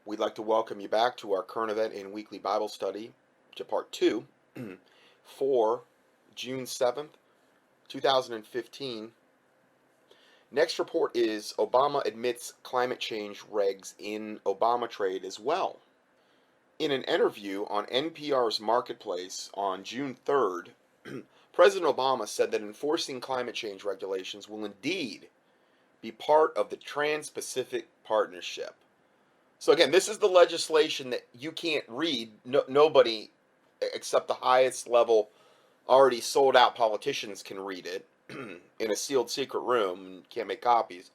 We'd like to welcome you back to our current event and weekly Bible study to part 2 for June 7th, 2015. Next report is Obama admits climate change regs in Obamatrade as well. In an interview on NPR's Marketplace on June 3rd, President Obama said that enforcing climate change regulations will indeed be part of the Trans-Pacific Partnership. So again, this is the legislation that you can't read. Nobody except the highest level, already sold out politicians can read it in a sealed secret room and can't make copies.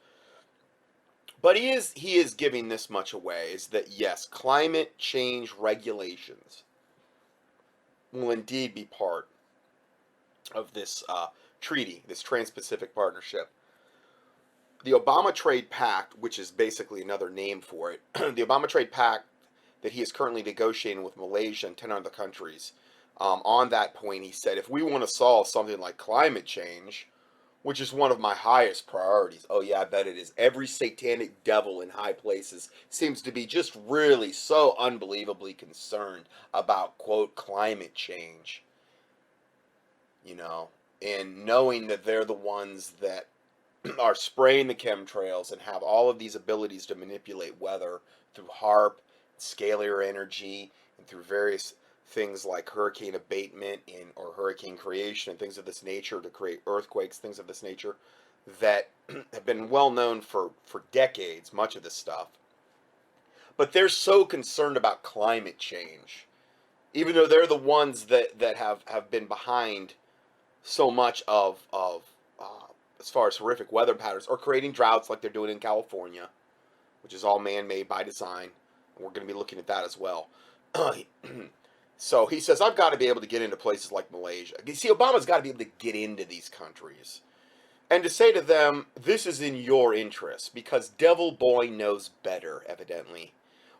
But he is giving this much away, is that yes, climate change regulations will indeed be part of this treaty, this Trans-Pacific Partnership. The Obamatrade Pact, which is basically another name for it, the Obamatrade Pact that he is currently negotiating with Malaysia and 10 other countries, on that point he said, if we want to solve something like climate change, which is one of my highest priorities, oh yeah, I bet it is. Every satanic devil in high places seems to be just really so unbelievably concerned about, quote, climate change. You know, and knowing that they're the ones that are spraying the chemtrails and have all of these abilities to manipulate weather through HARP, scalar energy, and through various things like hurricane abatement or hurricane creation and things of this nature to create earthquakes, things of this nature that have been well known for decades, much of this stuff. But they're so concerned about climate change, even though they're the ones that have been behind so much of as far as horrific weather patterns, or creating droughts like they're doing in California, which is all man-made by design. And we're going to be looking at that as well. So he says, I've got to be able to get into places like Malaysia. You see, Obama's got to be able to get into these countries and to say to them, this is in your interest, because Devil Boy knows better, evidently.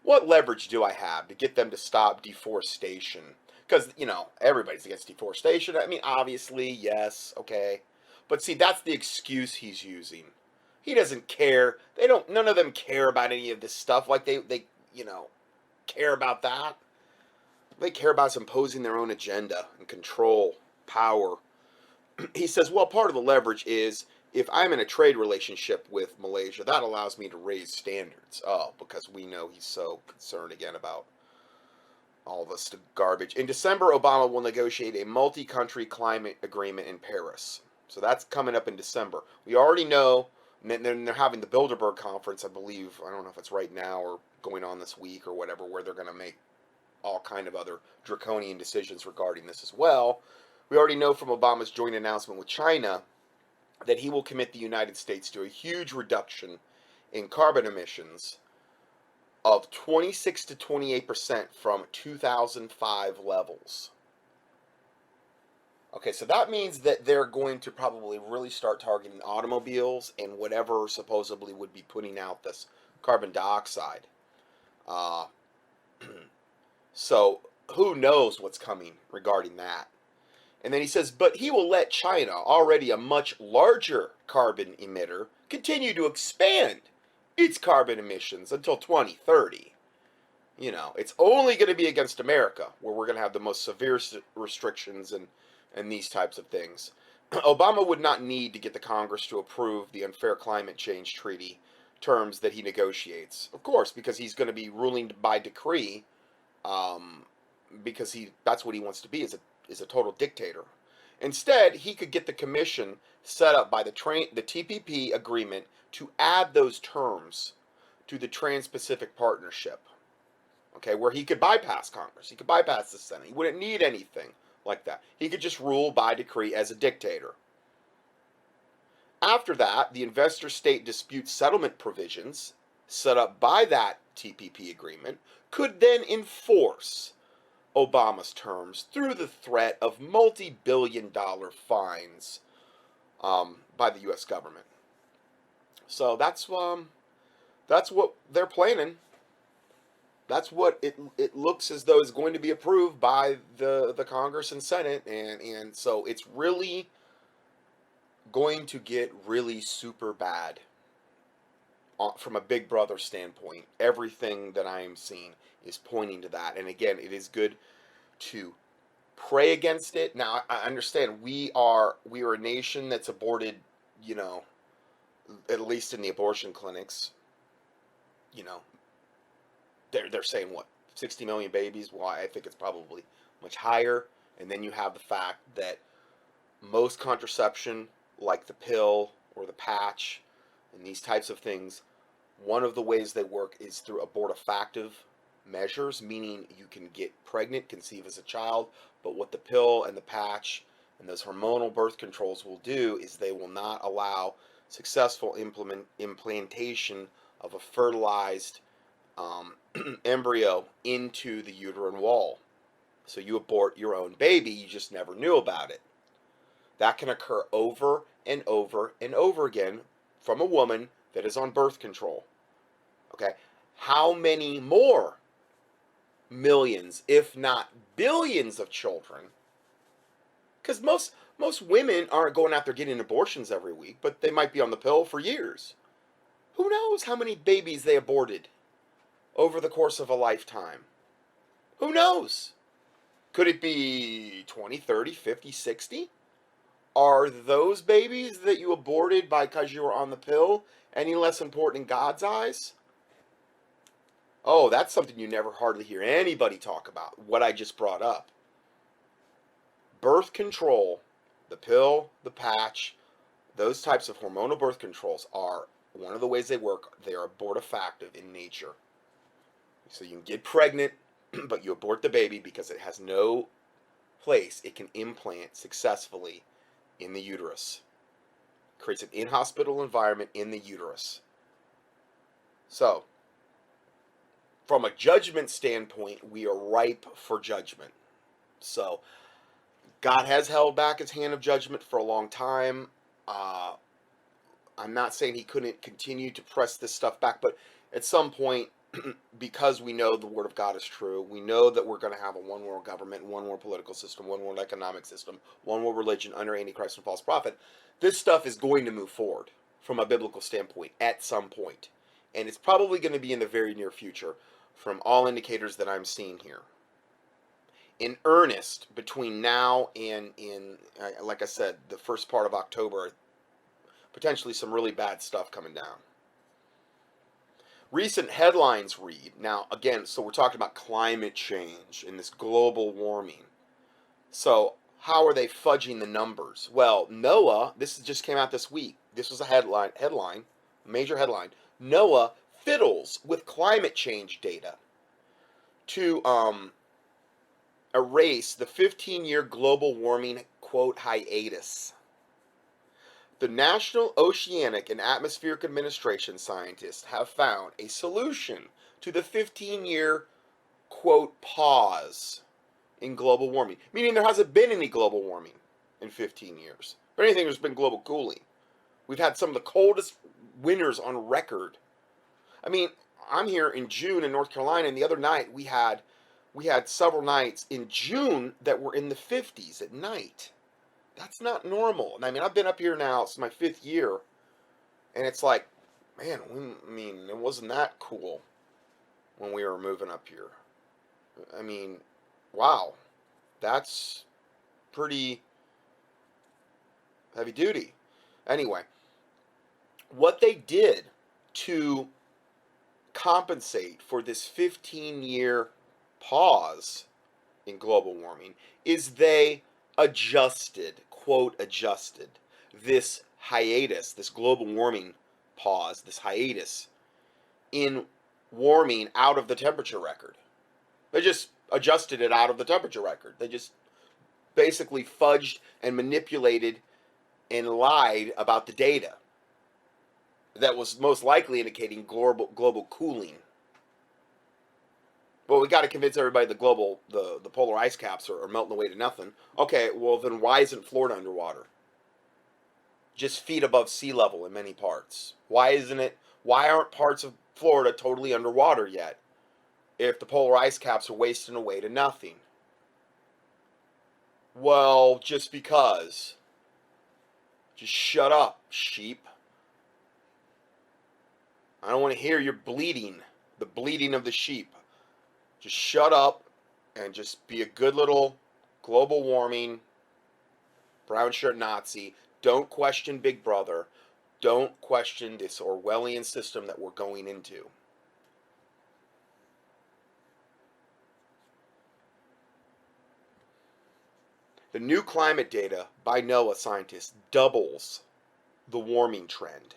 What leverage do I have to get them to stop deforestation? Because, you know, everybody's against deforestation. I mean, obviously, yes, okay. But see, that's the excuse he's using. He doesn't care. None of them care about any of this stuff like they care about that. They care about imposing their own agenda and control, power. He says, well, part of the leverage is if I'm in a trade relationship with Malaysia, that allows me to raise standards. Oh, because we know he's so concerned again about all this garbage. In December, Obama will negotiate a multi-country climate agreement in Paris. So that's coming up in December. We already know, and they're having the Bilderberg conference, I believe. I don't know if it's right now or going on this week or whatever, where they're going to make all kind of other draconian decisions regarding this as well. We already know from Obama's joint announcement with China that he will commit the United States to a huge reduction in carbon emissions of 26 to 28% from 2005 levels. Okay, so that means that they're going to probably really start targeting automobiles and whatever supposedly would be putting out this carbon dioxide. So who knows what's coming regarding that. And then he says, but he will let China, already a much larger carbon emitter, continue to expand its carbon emissions until 2030. You know, it's only going to be against America where we're going to have the most severe restrictions and these types of things. Obama would not need to get the Congress to approve the unfair climate change treaty terms that he negotiates. Of course, because he's going to be ruling by decree, because that's what he wants to be, is a total dictator. Instead, he could get the commission set up by the TPP agreement to add those terms to the Trans-Pacific Partnership. Okay, where he could bypass Congress. He could bypass the Senate. He wouldn't need anything like that. He could just rule by decree as a dictator. After that, the investor-state dispute settlement provisions set up by that TPP agreement could then enforce Obama's terms through the threat of multi-billion-dollar fines by the U.S. government. So that's what they're planning. That's what it looks as though is going to be approved by the Congress and Senate, and so it's really going to get really super bad. from a big brother standpoint. Everything that I am seeing is pointing to that. And again, it is good to pray against it. Now, I understand we are a nation that's aborted, you know, at least in the abortion clinics, you know, they're saying what, 60 million babies? Well, I think it's probably much higher. And then you have the fact that most contraception, like the pill or the patch and these types of things, one of the ways they work is through abortifactive measures, meaning you can get pregnant, conceive as a child, but what the pill and the patch and those hormonal birth controls will do is they will not allow successful implantation of a fertilized embryo into the uterine wall. So you abort your own baby, you just never knew about it. That can occur over and over and over again from a woman that is on birth control. Okay, how many more millions, if not billions of children? Because most women aren't going out there getting abortions every week, but they might be on the pill for years. Who knows how many babies they aborted over the course of a lifetime? Who knows? Could it be 20, 30, 50, 60? Are those babies that you aborted because you were on the pill any less important in God's eyes? Oh, that's something you never hardly hear anybody talk about, what I just brought up. Birth control, the pill, the patch, those types of hormonal birth controls are one of the ways they work. They are abortifactive in nature. So you can get pregnant, but you abort the baby because it has no place it can implant successfully in the uterus. Creates an inhospitable environment in the uterus. So, from a judgment standpoint, we are ripe for judgment. So, God has held back his hand of judgment for a long time. I'm not saying he couldn't continue to press this stuff back, but at some point, because we know the word of God is true, we know that we're going to have a one world government, one world political system, one world economic system, one world religion under Antichrist and false prophet. This stuff is going to move forward from a biblical standpoint at some point. And it's probably going to be in the very near future from all indicators that I'm seeing here. In earnest, between now and like I said, the first part of October, potentially some really bad stuff coming down. Recent headlines read, now again, so we're talking about climate change and this global warming. So how are they fudging the numbers? Well, NOAA, this just came out this week. This was a headline, major headline. NOAA fiddles with climate change data to erase the 15-year global warming, quote, hiatus. The National Oceanic and Atmospheric Administration scientists have found a solution to the 15-year, quote, pause in global warming. Meaning there hasn't been any global warming in 15 years. If anything, there's been global cooling. We've had some of the coldest winters on record. I mean, I'm here in June in North Carolina, and the other night we had several nights in June that were in the 50s at night. That's not normal. I mean, I've been up here now, it's my 5th year, and it's like, man, it wasn't that cool when we were moving up here. I mean, wow, that's pretty heavy duty. Anyway, what they did to compensate for this 15-year pause in global warming is they adjusted, quote, adjusted this hiatus, this global warming pause, this hiatus in warming out of the temperature record. They just adjusted it out of the temperature record. They just basically fudged and manipulated and lied about the data that was most likely indicating global cooling. Well, we got to convince everybody the polar ice caps are melting away to nothing. Okay, well then why isn't Florida underwater? Just feet above sea level in many parts. Why aren't parts of Florida totally underwater yet? If the polar ice caps are wasting away to nothing. Well, just because. Just shut up, sheep. I don't want to hear your bleating, the bleating of the sheep. Just shut up and just be a good little global warming, brown shirt Nazi. Don't question Big Brother. Don't question this Orwellian system that we're going into. The new climate data by NOAA scientists doubles the warming trend.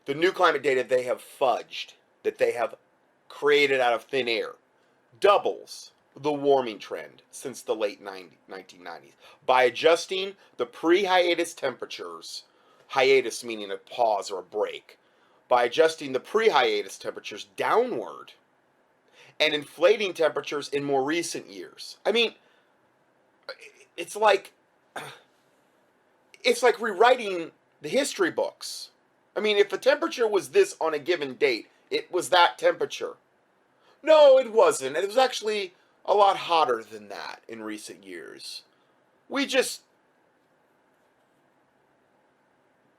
The new climate data they have fudged, that they have created out of thin air, doubles the warming trend since the late 1990s by adjusting the pre-hiatus temperatures, hiatus meaning a pause or a break, by adjusting the pre-hiatus temperatures downward and inflating temperatures in more recent years. I mean, it's like rewriting the history books. I mean, if the temperature was this on a given date, it was that temperature. No, it wasn't. It was actually a lot hotter than that in recent years. We just,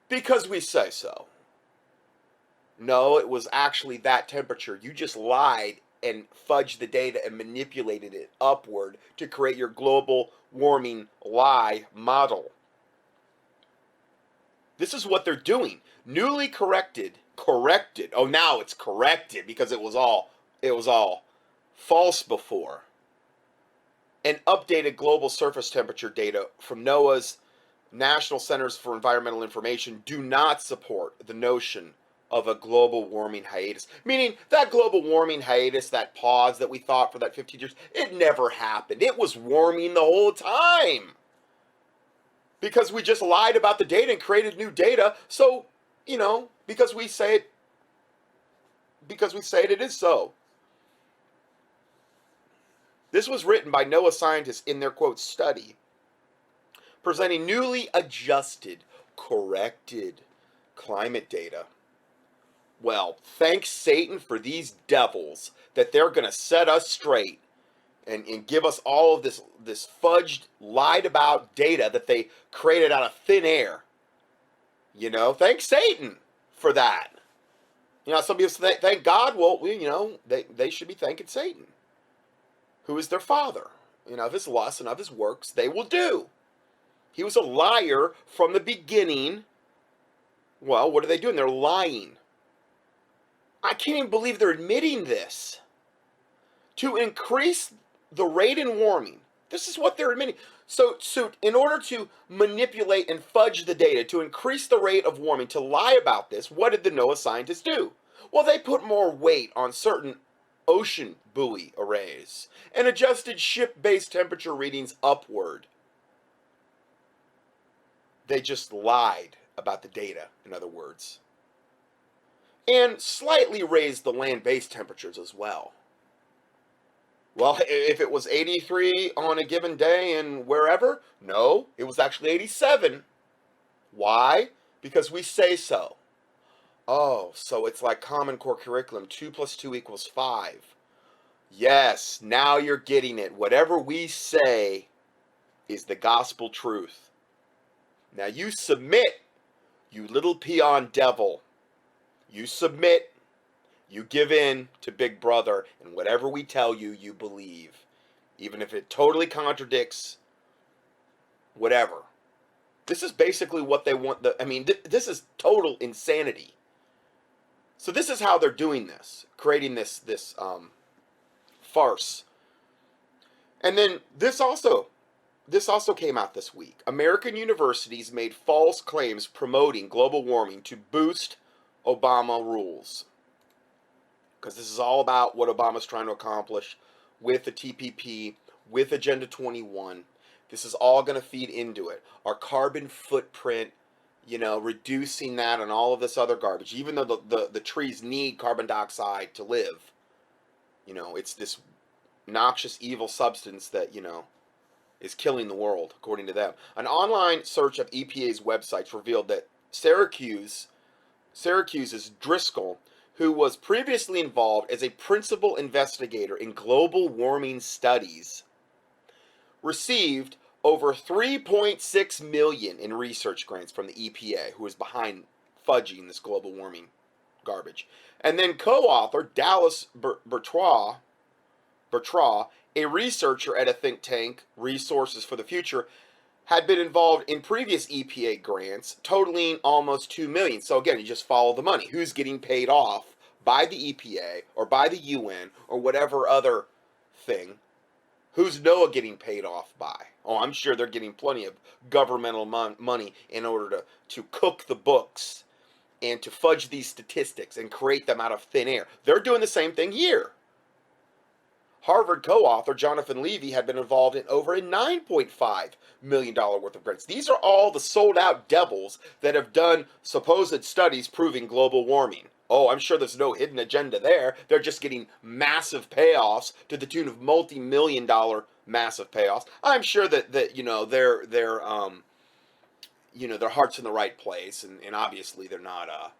because we say so. No, it was actually that temperature. You just lied and fudged the data and manipulated it upward to create your global warming lie model. This is what they're doing. Newly corrected. Oh, now it's corrected because it was all false before. And updated global surface temperature data from NOAA's National Centers for Environmental Information do not support the notion of a global warming hiatus. Meaning that global warming hiatus, that pause that we thought for that 15 years, it never happened. It was warming the whole time. Because we just lied about the data and created new data. So, because we say it, it is so. This was written by NOAA scientists in their, quote, study, presenting newly adjusted, corrected climate data. Well, thanks Satan for these devils that they're going to set us straight and give us all of this fudged, lied about data that they created out of thin air. Thanks Satan for that. Some people say, thank God. Well, they should be thanking Satan, who is their father. Of his lusts and of his works they will do. He was a liar from the beginning. Well, what are they doing? They're lying. I can't even believe they're admitting this. To increase the rate in warming. This is what they're admitting. So in order to manipulate and fudge the data, to increase the rate of warming, to lie about this, what did the NOAA scientists do? Well, they put more weight on certain ocean buoy arrays and adjusted ship-based temperature readings upward. They just lied about the data, in other words. And slightly raised the land-based temperatures as well. Well, if it was 83 on a given day and wherever, no, it was actually 87. Why? Because we say so. Oh, so it's like Common Core curriculum, 2 + 2 = 5. Yes, now you're getting it. Whatever we say is the gospel truth. Now you submit, you little peon devil. You submit, you give in to Big Brother, and whatever we tell you, you believe. Even if it totally contradicts whatever. This is basically what they want. This is total insanity. So this is how they're doing this, creating this farce. And then this also came out this week. American universities made false claims promoting global warming to boost Obama rules. Because this is all about what Obama's trying to accomplish with the TPP, with Agenda 21. This is all going to feed into it. Our carbon footprint, reducing that and all of this other garbage. Even though the trees need carbon dioxide to live. It's this noxious, evil substance that, is killing the world, according to them. An online search of EPA's websites revealed that Syracuse's Driscoll, who was previously involved as a principal investigator in global warming studies, received over $3.6 million in research grants from the EPA, who was behind fudging this global warming garbage. And then co-author Dallas Bertraw, a researcher at a think tank, Resources for the Future, had been involved in previous EPA grants totaling almost $2 million. So again, you just follow the money. Who's getting paid off by the EPA or by the UN or whatever other thing? Who's NOAA getting paid off by? Oh, I'm sure they're getting plenty of governmental money in order to cook the books and to fudge these statistics and create them out of thin air. They're doing the same thing here. Harvard co-author Jonathan Levy had been involved in over a $9.5 million worth of grants. These are all the sold-out devils that have done supposed studies proving global warming. Oh, I'm sure there's no hidden agenda there. They're just getting massive payoffs to the tune of multi-million-dollar massive payoffs. I'm sure that their heart's in the right place, and obviously they're not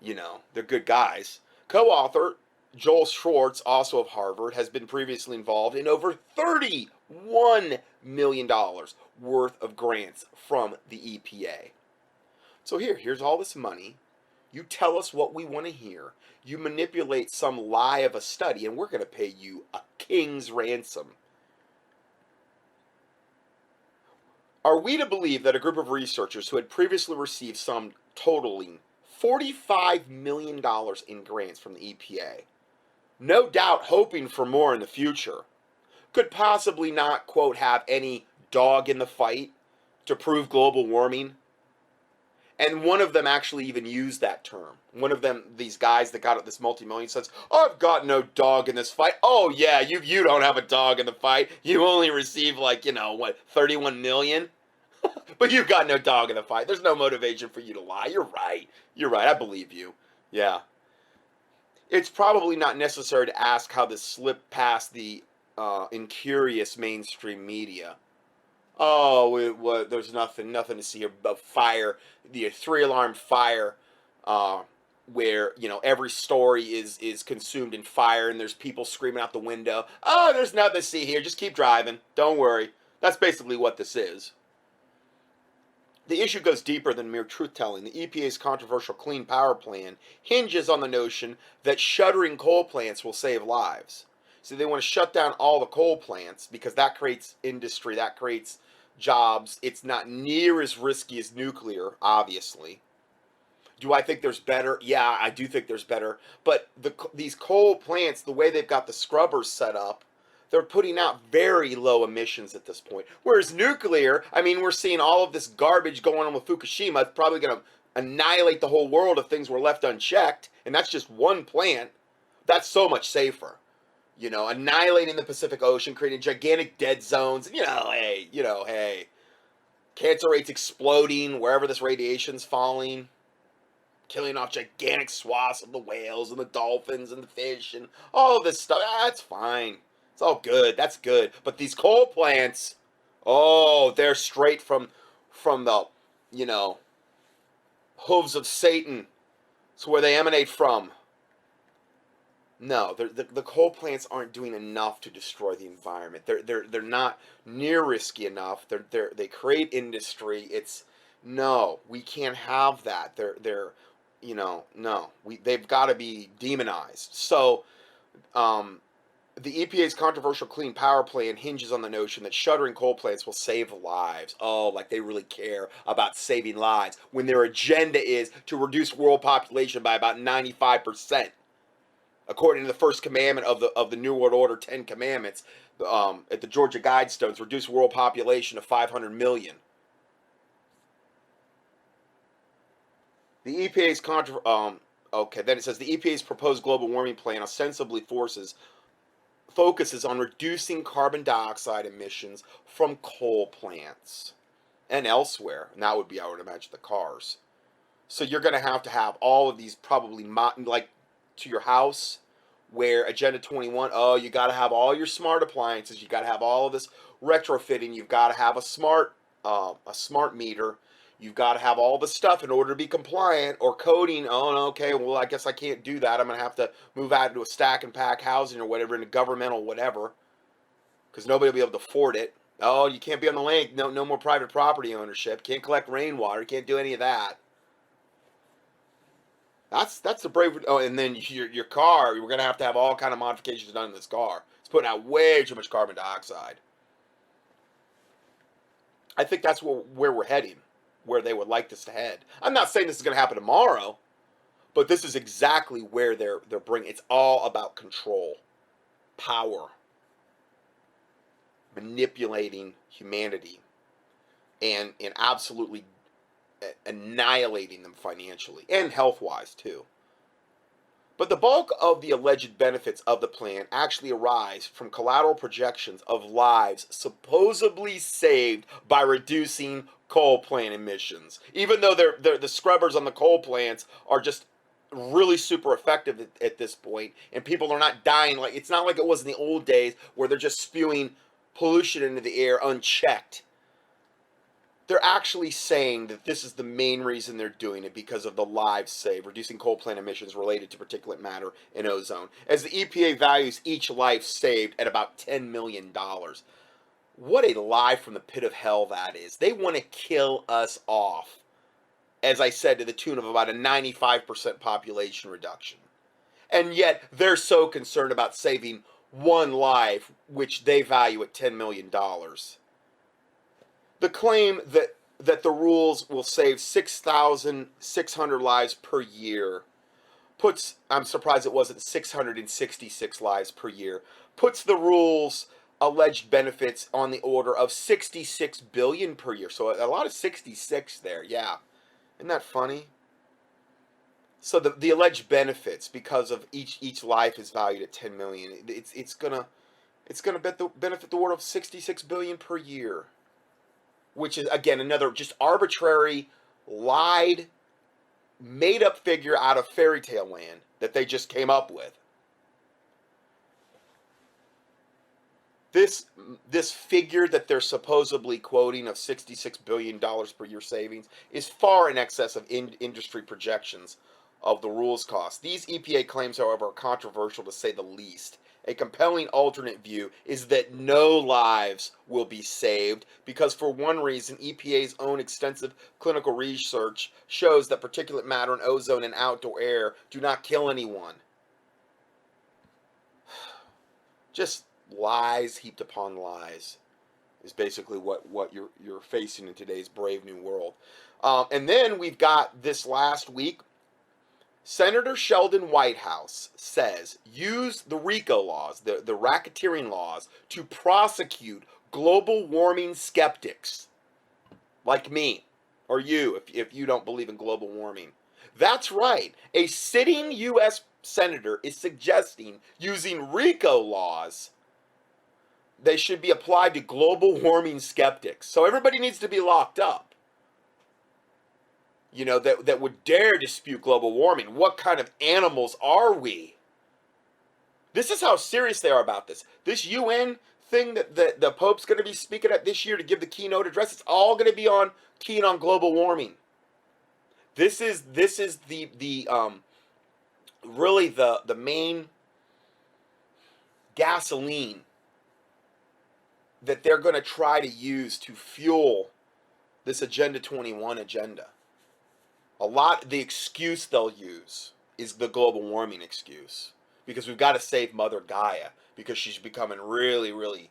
they're good guys. Co-author Joel Schwartz, also of Harvard, has been previously involved in over $31 million worth of grants from the EPA. So here's all this money. You tell us what we want to hear. You manipulate some lie of a study, and we're going to pay you a king's ransom. Are we to believe that a group of researchers who had previously received some totaling $45 million in grants from the EPA, no doubt hoping for more in the future, could possibly not, quote, have any dog in the fight to prove global warming? And one of them actually even used that term. One of them, these guys that got this multi-million, says, I've got no dog in this fight. Oh, yeah, you don't have a dog in the fight. You only receive 31 million? But you've got no dog in the fight. There's no motivation for you to lie. You're right. I believe you. Yeah. It's probably not necessary to ask how this slipped past the incurious mainstream media. Oh, there's nothing to see here but fire, the 3-alarm fire, where every story is consumed in fire, and there's people screaming out the window. Oh, there's nothing to see here. Just keep driving. Don't worry. That's basically what this is. The issue goes deeper than mere truth-telling. The EPA's controversial Clean Power Plan hinges on the notion that shuttering coal plants will save lives. So they want to shut down all the coal plants because that creates industry, that creates jobs. It's not near as risky as nuclear, obviously. Do I think there's better? Yeah, I do think there's better. But these coal plants, the way they've got the scrubbers set up, they're putting out very low emissions at this point. Whereas nuclear, we're seeing all of this garbage going on with Fukushima. It's probably going to annihilate the whole world if things were left unchecked. And that's just one plant. That's so much safer. Annihilating the Pacific Ocean, creating gigantic dead zones. Hey. Cancer rates exploding wherever this radiation's falling. Killing off gigantic swaths of the whales and the dolphins and the fish and all of this stuff. That's fine. It's all good. That's good. But these coal plants, they're straight from the, hooves of Satan. It's where they emanate from. No, the coal plants aren't doing enough to destroy the environment. They're not near risky enough. They create industry. No, we can't have that. They've got to be demonized. So, the EPA's controversial Clean Power Plan hinges on the notion that shuttering coal plants will save lives. Oh, like they really care about saving lives when their agenda is to reduce world population by about 95%. According to the first commandment of the New World Order 10 Commandments, at the Georgia Guidestones, reduce world population to 500 million. The EPA's then it says the EPA's proposed global warming plan ostensibly focuses on reducing carbon dioxide emissions from coal plants and elsewhere, and that would be, I would imagine, the cars. So you're going to have all of these probably to your house, where Agenda 21, you got to have all your smart appliances, you got to have all of this retrofitting, you've got to have a smart meter, you've got to have all the stuff in order to be compliant, or coding. Oh, no, okay, well, I guess I can't do that. I'm going to have to move out into a stack and pack housing or whatever, in a governmental whatever, because nobody will be able to afford it. Oh, you can't be on the lake. No more private property ownership. Can't collect rainwater. Can't do any of that. That's the brave. Oh, and then your car, we're gonna have to have all kind of modifications done in this car. It's putting out way too much carbon dioxide. I think that's where we're heading, where they would like this to head. I'm not saying this is gonna happen tomorrow, but this is exactly where they're bringing. It's all about control, power, manipulating humanity, and absolutely annihilating them financially and health-wise too. But the bulk of the alleged benefits of the plan actually arise from collateral projections of lives supposedly saved by reducing coal plant emissions. Even though the scrubbers on the coal plants are just really super effective at this point, and people are not dying. Like, it's not like it was in the old days where they're just spewing pollution into the air unchecked. They're actually saying that this is the main reason they're doing it, because of the lives saved, reducing coal plant emissions related to particulate matter and ozone, as the EPA values each life saved at about $10 million. What a lie from the pit of hell that is. They want to kill us off, as I said, to the tune of about a 95% population reduction. And yet they're so concerned about saving one life, which they value at $10 million. The claim that the rules will save 6,600 lives per year puts, I'm surprised it wasn't 666 lives per year, puts the rules' alleged benefits on the order of 66 billion per year. So a lot of 66 there, yeah. Isn't that funny? So the alleged benefits, because of each life is valued at 10 million, it's gonna benefit the order of 66 billion per year. Which is, again, another just arbitrary, lied, made-up figure out of fairy tale land that they just came up with. This figure that they're supposedly quoting of $66 billion per year savings is far in excess of industry projections of the rules cost. These EPA claims, however, are controversial to say the least. A compelling alternate view is that no lives will be saved because, for one reason, EPA's own extensive clinical research shows that particulate matter and ozone in outdoor air do not kill anyone. Just lies heaped upon lies is basically what you're facing in today's brave new world. And then we've got this last week, Senator Sheldon Whitehouse says use the RICO laws, the racketeering laws, to prosecute global warming skeptics like me or you if you don't believe in global warming. That's right. A sitting U.S. senator is suggesting using RICO laws. They should be applied to global warming skeptics. So everybody needs to be locked up. You know, that would dare dispute global warming. What kind of animals are we? This is how serious they are about this. This UN thing that the Pope's going to be speaking at this year to give the keynote address, it's all going to be keying on global warming. This is the really the main gasoline that they're going to try to use to fuel this Agenda 21 agenda. The excuse they'll use is the global warming excuse, because we've got to save Mother Gaia because she's becoming really, really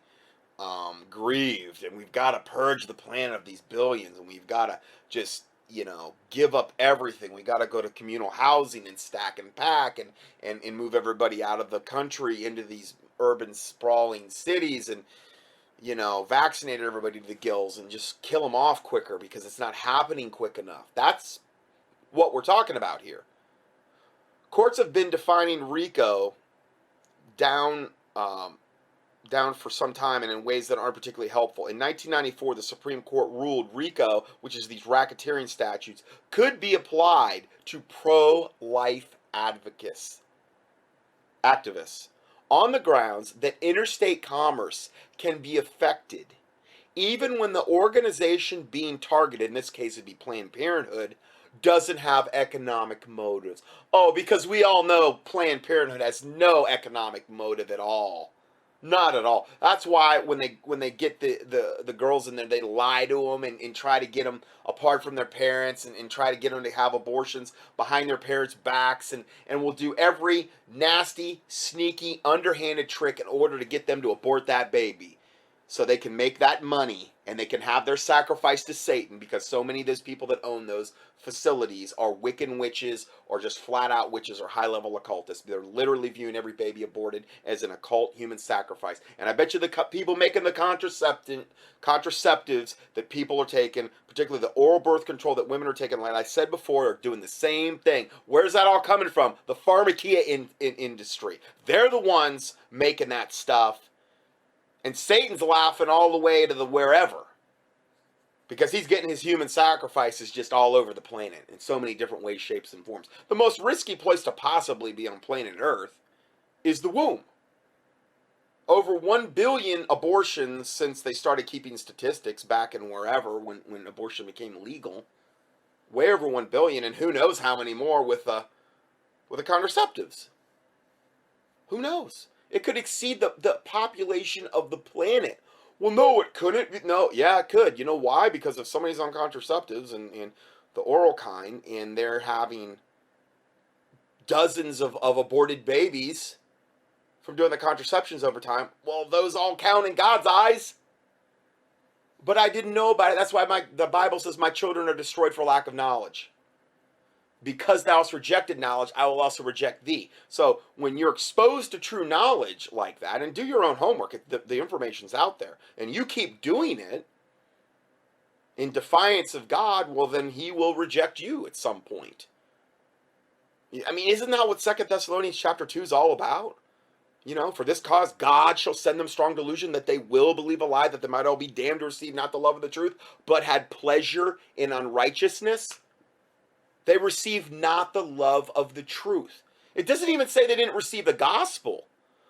grieved, and we've got to purge the planet of these billions, and we've got to just, give up everything. We got to go to communal housing and stack and pack and move everybody out of the country into these urban sprawling cities and, vaccinate everybody to the gills and just kill them off quicker because it's not happening quick enough. That's what we're talking about here. Courts have been defining RICO down for some time and in ways that aren't particularly helpful. In 1994, the Supreme Court ruled RICO, which is these racketeering statutes, could be applied to pro-life activists on the grounds that interstate commerce can be affected even when the organization being targeted, in this case it'd be Planned Parenthood, doesn't have economic motives. Oh, because we all know Planned Parenthood has no economic motive at all. Not at all. That's why when they get the girls in there, they lie to them and try to get them apart from their parents and try to get them to have abortions behind their parents' backs and will do every nasty, sneaky, underhanded trick in order to get them to abort that baby. So they can make that money and they can have their sacrifice to Satan, because so many of those people that own those facilities are Wiccan witches or just flat out witches or high level occultists. They're literally viewing every baby aborted as an occult human sacrifice. And I bet you the people making the contraceptives that people are taking, particularly the oral birth control that women are taking, like I said before, are doing the same thing. Where's that all coming from? The pharmakeia industry. They're the ones making that stuff. And Satan's laughing all the way to the wherever, because he's getting his human sacrifices just all over the planet in so many different ways, shapes, and forms. The most risky place to possibly be on planet Earth is the womb. Over 1 billion abortions since they started keeping statistics back in wherever, when abortion became legal. Way over 1 billion, and who knows how many more with the contraceptives. Who knows? It could exceed the population of the planet. Well, no, it couldn't. No, yeah, it could. You know why? Because if somebody's on contraceptives and the oral kind, and they're having dozens of aborted babies from doing the contraceptions over time, well, those all count in God's eyes. But I didn't know about it. That's why the Bible says my children are destroyed for lack of knowledge. Because thou hast rejected knowledge, I will also reject thee. So when you're exposed to true knowledge like that, and do your own homework, the information's out there, and you keep doing it in defiance of God, well, then he will reject you at some point. I mean, isn't that what 2 Thessalonians chapter 2 is all about? You know, for this cause God shall send them strong delusion, that they will believe a lie, that they might all be damned to receive not the love of the truth, but had pleasure in unrighteousness. They received not the love of the truth. It doesn't even say they didn't receive the gospel.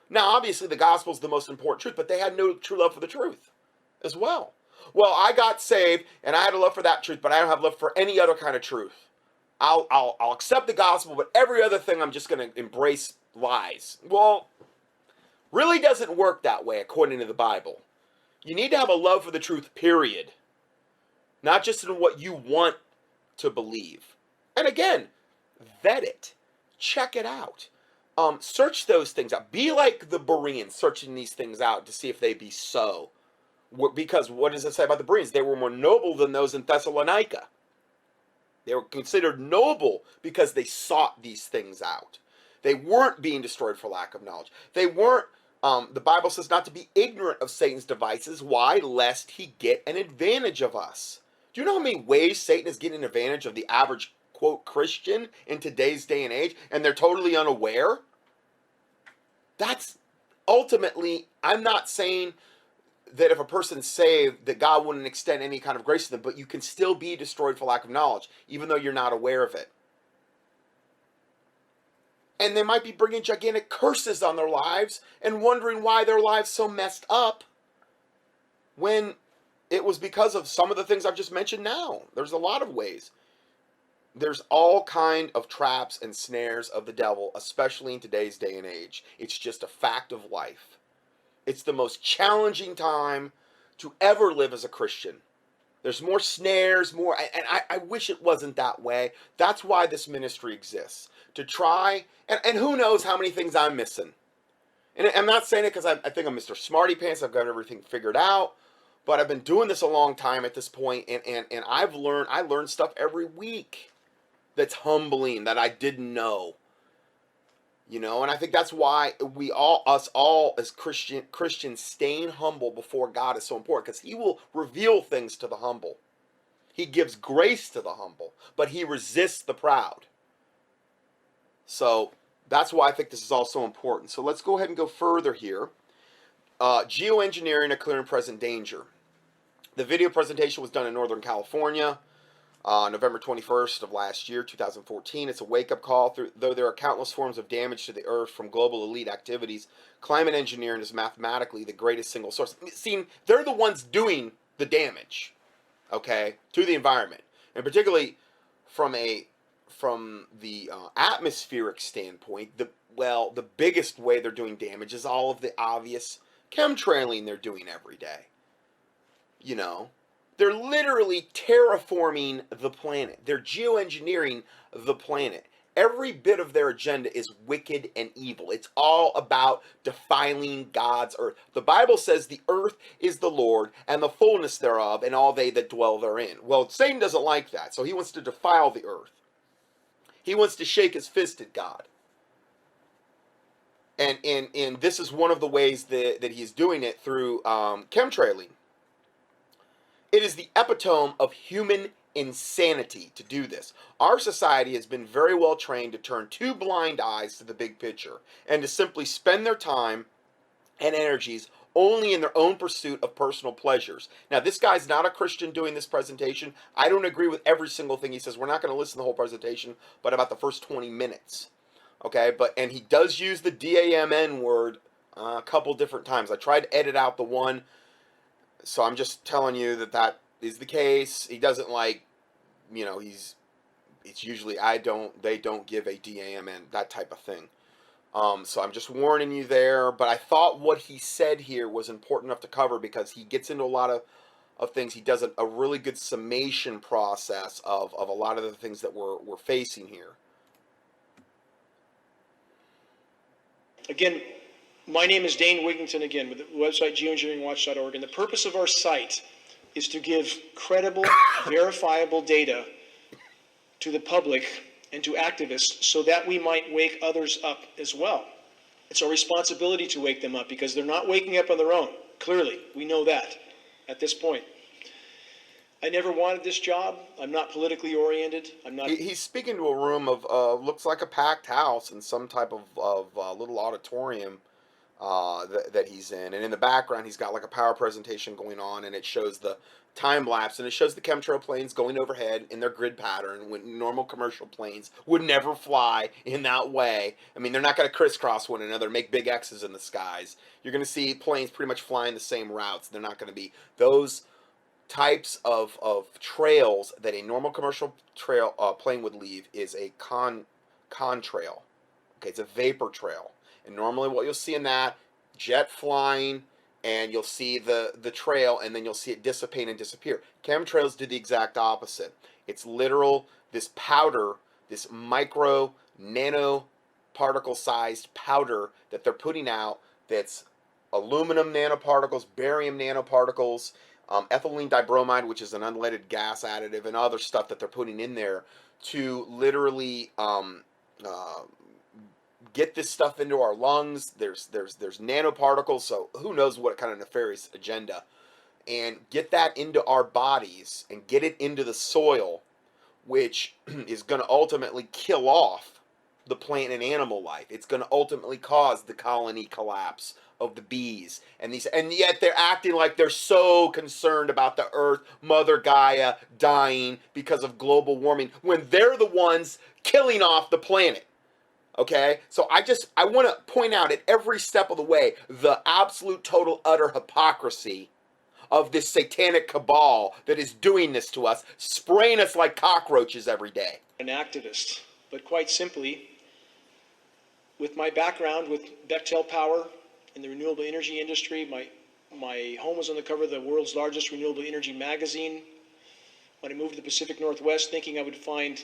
Now, obviously, the gospel is the most important truth, but they had no true love for the truth as well. Well, I got saved, and I had a love for that truth, but I don't have love for any other kind of truth. I'll accept the gospel, but every other thing I'm just going to embrace lies. Well, really doesn't work that way according to the Bible. You need to have a love for the truth, period. Not just in what you want to believe. And again, vet it. Check it out. Search those things out. Be like the Bereans, searching these things out to see if they be so. Because what does it say about the Bereans? They were more noble than those in Thessalonica. They were considered noble because they sought these things out. They weren't being destroyed for lack of knowledge. They weren't, the Bible says not to be ignorant of Satan's devices. Why? Lest he get an advantage of us. Do you know how many ways Satan is getting an advantage of the average, quote, Christian in today's day and age, and they're totally unaware? That's ultimately, I'm not saying that if a person's saved, that God wouldn't extend any kind of grace to them, but you can still be destroyed for lack of knowledge, even though you're not aware of it. And they might be bringing gigantic curses on their lives and wondering why their lives so messed up, when it was because of some of the things I've just mentioned now. There's a lot of ways. There's all kind of traps and snares of the devil, especially in today's day and age. It's just a fact of life. It's the most challenging time to ever live as a Christian. There's more snares, more, and I wish it wasn't that way. That's why this ministry exists. To try, and who knows how many things I'm missing. And I'm not saying it because I think I'm Mr. Smarty Pants, I've got everything figured out, but I've been doing this a long time at this point, and I learn stuff every week that's humbling, that I didn't know. You know, and I think that's why us all as Christians staying humble before God is so important, because he will reveal things to the humble. He gives grace to the humble, but he resists the proud. So that's why I think this is all so important. So let's go ahead and go further here. Geoengineering, a clear and present danger. The video presentation was done in Northern California. November 21st of last year, 2014. It's a wake-up call. Though there are countless forms of damage to the Earth from global elite activities, climate engineering is mathematically the greatest single source. See, they're the ones doing the damage, okay, to the environment. And particularly from the atmospheric standpoint, the biggest way they're doing damage is all of the obvious chemtrailing they're doing every day. You know, they're literally terraforming the planet. They're geoengineering the planet. Every bit of their agenda is wicked and evil. It's all about defiling God's earth. The Bible says the earth is the Lord and the fullness thereof and all they that dwell therein. Well, Satan doesn't like that, so he wants to defile the earth. He wants to shake his fist at God. And this is one of the ways that he's doing it through chemtrailing. It is the epitome of human insanity to do this. Our society has been very well trained to turn two blind eyes to the big picture and to simply spend their time and energies only in their own pursuit of personal pleasures. Now, this guy's not a Christian doing this presentation. I don't agree with every single thing he says. We're not going to listen to the whole presentation, but about the first 20 minutes. Okay, and he does use the DAMN word a couple different times. I tried to edit out the one, so I'm just telling you that is the case. He doesn't like, it's usually they don't give a DAMN, that type of thing. So I'm just warning you there, but I thought what he said here was important enough to cover because he gets into a lot of things. He does a really good summation process of a lot of the things that we're facing here. Again, my name is Dane Wigington again with the website geoengineeringwatch.org, and the purpose of our site is to give credible, verifiable data to the public and to activists so that we might wake others up as well. It's our responsibility to wake them up because they're not waking up on their own. Clearly, we know that at this point. I never wanted this job. I'm not politically oriented. I'm not. He's speaking to a room of looks like a packed house in some type of little auditorium that he's in, and in the background he's got like a power presentation going on, and it shows the time lapse, and it shows the chemtrail planes going overhead in their grid pattern when normal commercial planes would never fly in that way. I mean, they're not going to crisscross one another, make big X's in the skies. You're going to see planes pretty much flying the same routes. They're not going to be those types of trails that a normal commercial plane would leave is a contrail. Okay, it's a vapor trail. And normally what you'll see in that, jet flying, and you'll see the trail, and then you'll see it dissipate and disappear. Chemtrails do the exact opposite. It's literal, this powder, this micro, nano particle-sized powder that they're putting out that's aluminum nanoparticles, barium nanoparticles, ethylene dibromide, which is an unleaded gas additive, and other stuff that they're putting in there to literally get this stuff into our lungs. There's nanoparticles, so who knows what kind of nefarious agenda, and get that into our bodies and get it into the soil, which is going to ultimately kill off the plant and animal life. It's going to ultimately cause the colony collapse of the bees, and yet they're acting like they're so concerned about the earth, Mother Gaia, dying because of global warming when they're the ones killing off the planet. Okay, so I want to point out at every step of the way the absolute total utter hypocrisy of this satanic cabal that is doing this to us, spraying us like cockroaches every day. An activist, but quite simply, with my background with Bechtel Power in the renewable energy industry, my home was on the cover of the world's largest renewable energy magazine. When I moved to the Pacific Northwest, thinking I would find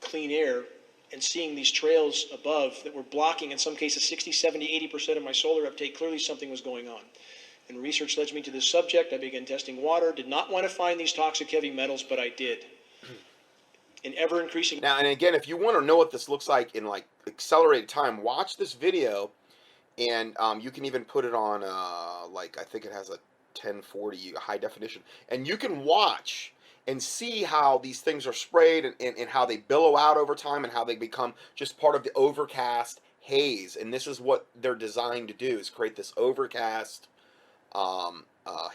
clean air, and seeing these trails above that were blocking, in some cases, 60, 70, 80% of my solar uptake, clearly something was going on. And research led me to this subject. I began testing water. Did not want to find these toxic heavy metals, but I did. In ever increasing. Now, and again, if you want to know what this looks like in like accelerated time, watch this video, and you can even put it on like I think it has a 1040 high definition, and you can watch and see how these things are sprayed and how they billow out over time and how they become just part of the overcast haze. And this is what they're designed to do, is create this overcast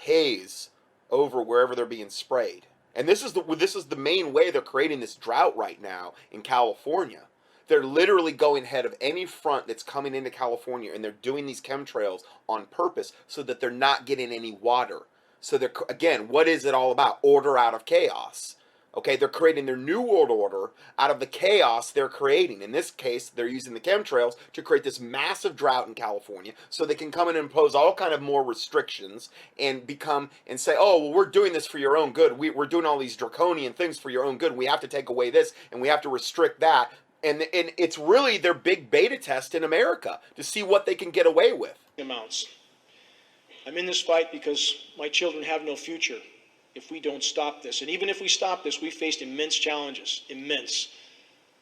haze over wherever they're being sprayed. And this is the main way they're creating this drought right now in California. They're literally going ahead of any front that's coming into California, and they're doing these chemtrails on purpose so that they're not getting any water. So they're, again, what is it all about? Order out of chaos. Okay, they're creating their new world order out of the chaos they're creating. In this case, they're using the chemtrails to create this massive drought in California so they can come in and impose all kind of more restrictions and become and say, oh, well, we're doing this for your own good. We're doing all these draconian things for your own good. We have to take away this and we have to restrict that. And it's really their big beta test in America to see what they can get away with. Amounts. I'm in this fight because my children have no future if we don't stop this. And even if we stop this, we faced immense challenges, immense.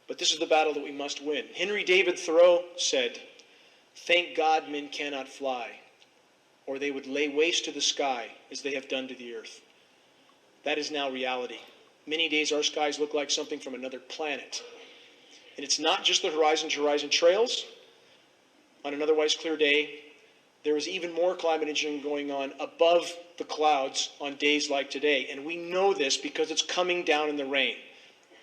But this is the battle that we must win. Henry David Thoreau said, "Thank God men cannot fly, or they would lay waste to the sky as they have done to the earth." That is now reality. Many days our skies look like something from another planet. And it's not just the horizon to horizon trails. On an otherwise clear day, there is even more climate engineering going on above the clouds on days like today. And we know this because it's coming down in the rain.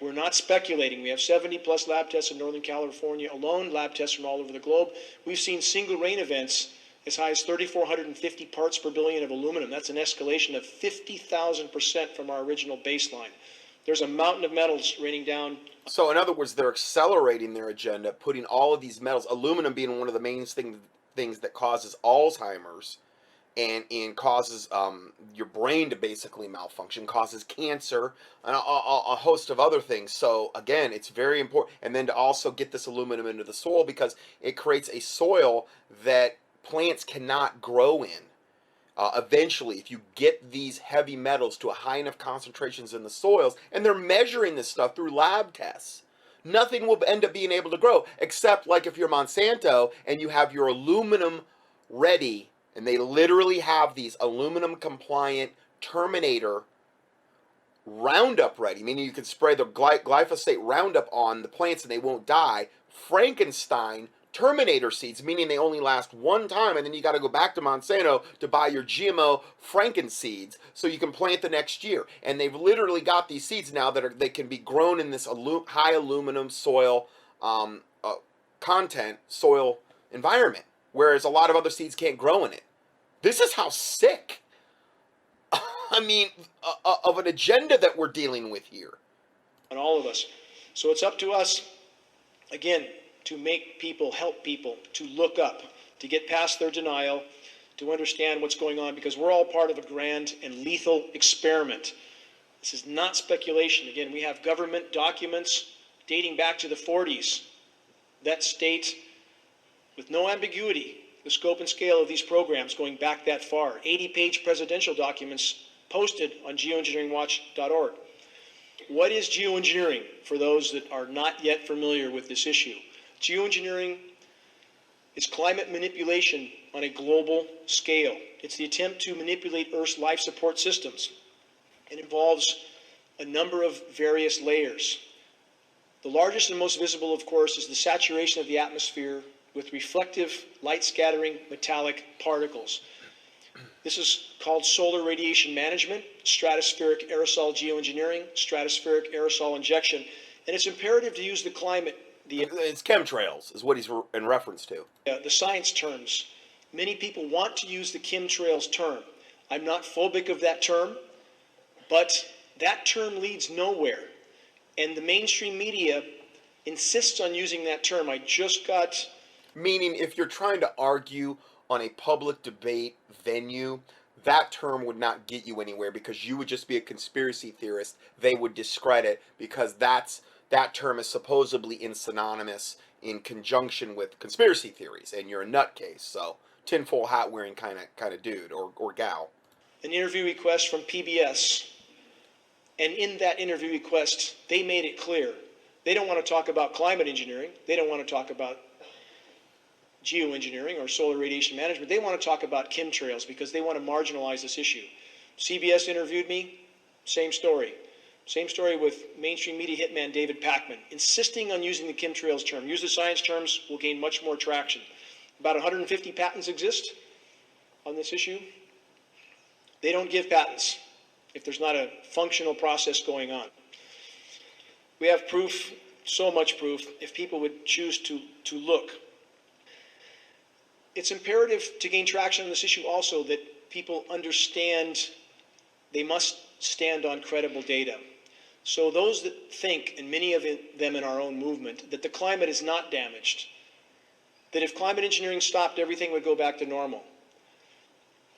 We're not speculating. We have 70 plus lab tests in Northern California alone, lab tests from all over the globe. We've seen single rain events as high as 3,450 parts per billion of aluminum. That's an escalation of 50,000% from our original baseline. There's a mountain of metals raining down. So in other words, they're accelerating their agenda, putting all of these metals, aluminum being one of the main things that causes Alzheimer's and causes your brain to basically malfunction, causes cancer, and a host of other things. So again, it's very important. And then to also get this aluminum into the soil because it creates a soil that plants cannot grow in. Eventually, if you get these heavy metals to a high enough concentrations in the soils, and they're measuring this stuff through lab tests, nothing will end up being able to grow, except like if you're Monsanto and you have your aluminum ready, and they literally have these aluminum compliant Terminator Roundup ready, meaning you can spray the glyphosate Roundup on the plants and they won't die. Frankenstein Terminator seeds, meaning they only last one time, and then you got to go back to Monsanto to buy your GMO Franken seeds so you can plant the next year. And they've literally got these seeds now that they can be grown in this high aluminum soil content soil environment, whereas a lot of other seeds can't grow in it. This is how sick, I mean, of an agenda that we're dealing with here. On all of us. So it's up to us, again, to make people, help people, to look up, to get past their denial, to understand what's going on, because we're all part of a grand and lethal experiment. This is not speculation. Again, we have government documents dating back to the 40s that state, with no ambiguity, the scope and scale of these programs going back that far. 80-page presidential documents posted on geoengineeringwatch.org. What is geoengineering for those that are not yet familiar with this issue? Geoengineering is climate manipulation on a global scale. It's the attempt to manipulate Earth's life support systems. It involves a number of various layers. The largest and most visible, of course, is the saturation of the atmosphere with reflective, light-scattering metallic particles. This is called solar radiation management, stratospheric aerosol geoengineering, stratospheric aerosol injection, and it's imperative to use the climate. It's chemtrails is what he's in reference to. The science terms. Many people want to use the chemtrails term. I'm not phobic of that term, but that term leads nowhere. And the mainstream media insists on using that term. I just got... Meaning, if you're trying to argue on a public debate venue, that term would not get you anywhere because you would just be a conspiracy theorist. They would discredit because that term is supposedly synonymous in conjunction with conspiracy theories, and you're a nutcase. So, tinfoil hat wearing kind of dude or gal. An interview request from PBS, and in that interview request, they made it clear they don't want to talk about climate engineering. They don't want to talk about geoengineering or solar radiation management. They want to talk about chemtrails because they want to marginalize this issue. CBS interviewed me, same story. Same story with mainstream media hitman David Pakman, insisting on using the chemtrails term. Use the science terms, will gain much more traction. About 150 patents exist on this issue. They don't give patents if there's not a functional process going on. We have proof, so much proof, if people would choose to look. It's imperative to gain traction on this issue also that people understand they must stand on credible data. So those that think, and many of them in our own movement, that the climate is not damaged, that if climate engineering stopped, everything would go back to normal.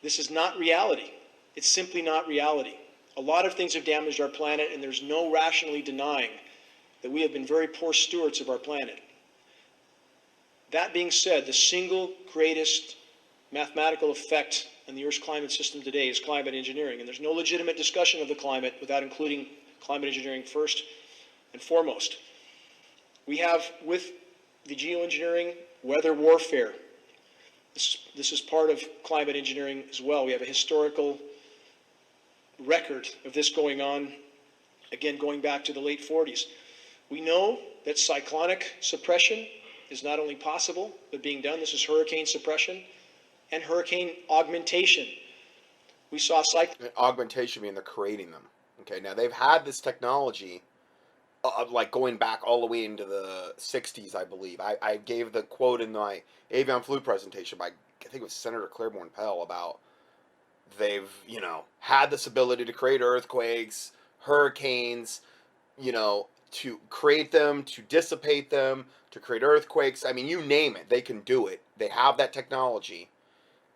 This is not reality. It's simply not reality. A lot of things have damaged our planet, and there's no rationally denying that we have been very poor stewards of our planet. That being said, the single greatest mathematical effect on the Earth's climate system today is climate engineering, and there's no legitimate discussion of the climate without including climate engineering first and foremost. We have, with the geoengineering, weather warfare. This is part of climate engineering as well. We have a historical record of this going on, again, going back to the late 40s. We know that cyclonic suppression is not only possible, but being done. This is hurricane suppression and hurricane augmentation. We saw augmentation meaning they're creating them. Okay, now they've had this technology like going back all the way into the 60s, I believe. I gave the quote in my avian flu presentation by, I think it was Senator Claiborne Pell, about they've, had this ability to create earthquakes, hurricanes, to create them, to dissipate them, to create earthquakes. I mean, you name it, they can do it. They have that technology.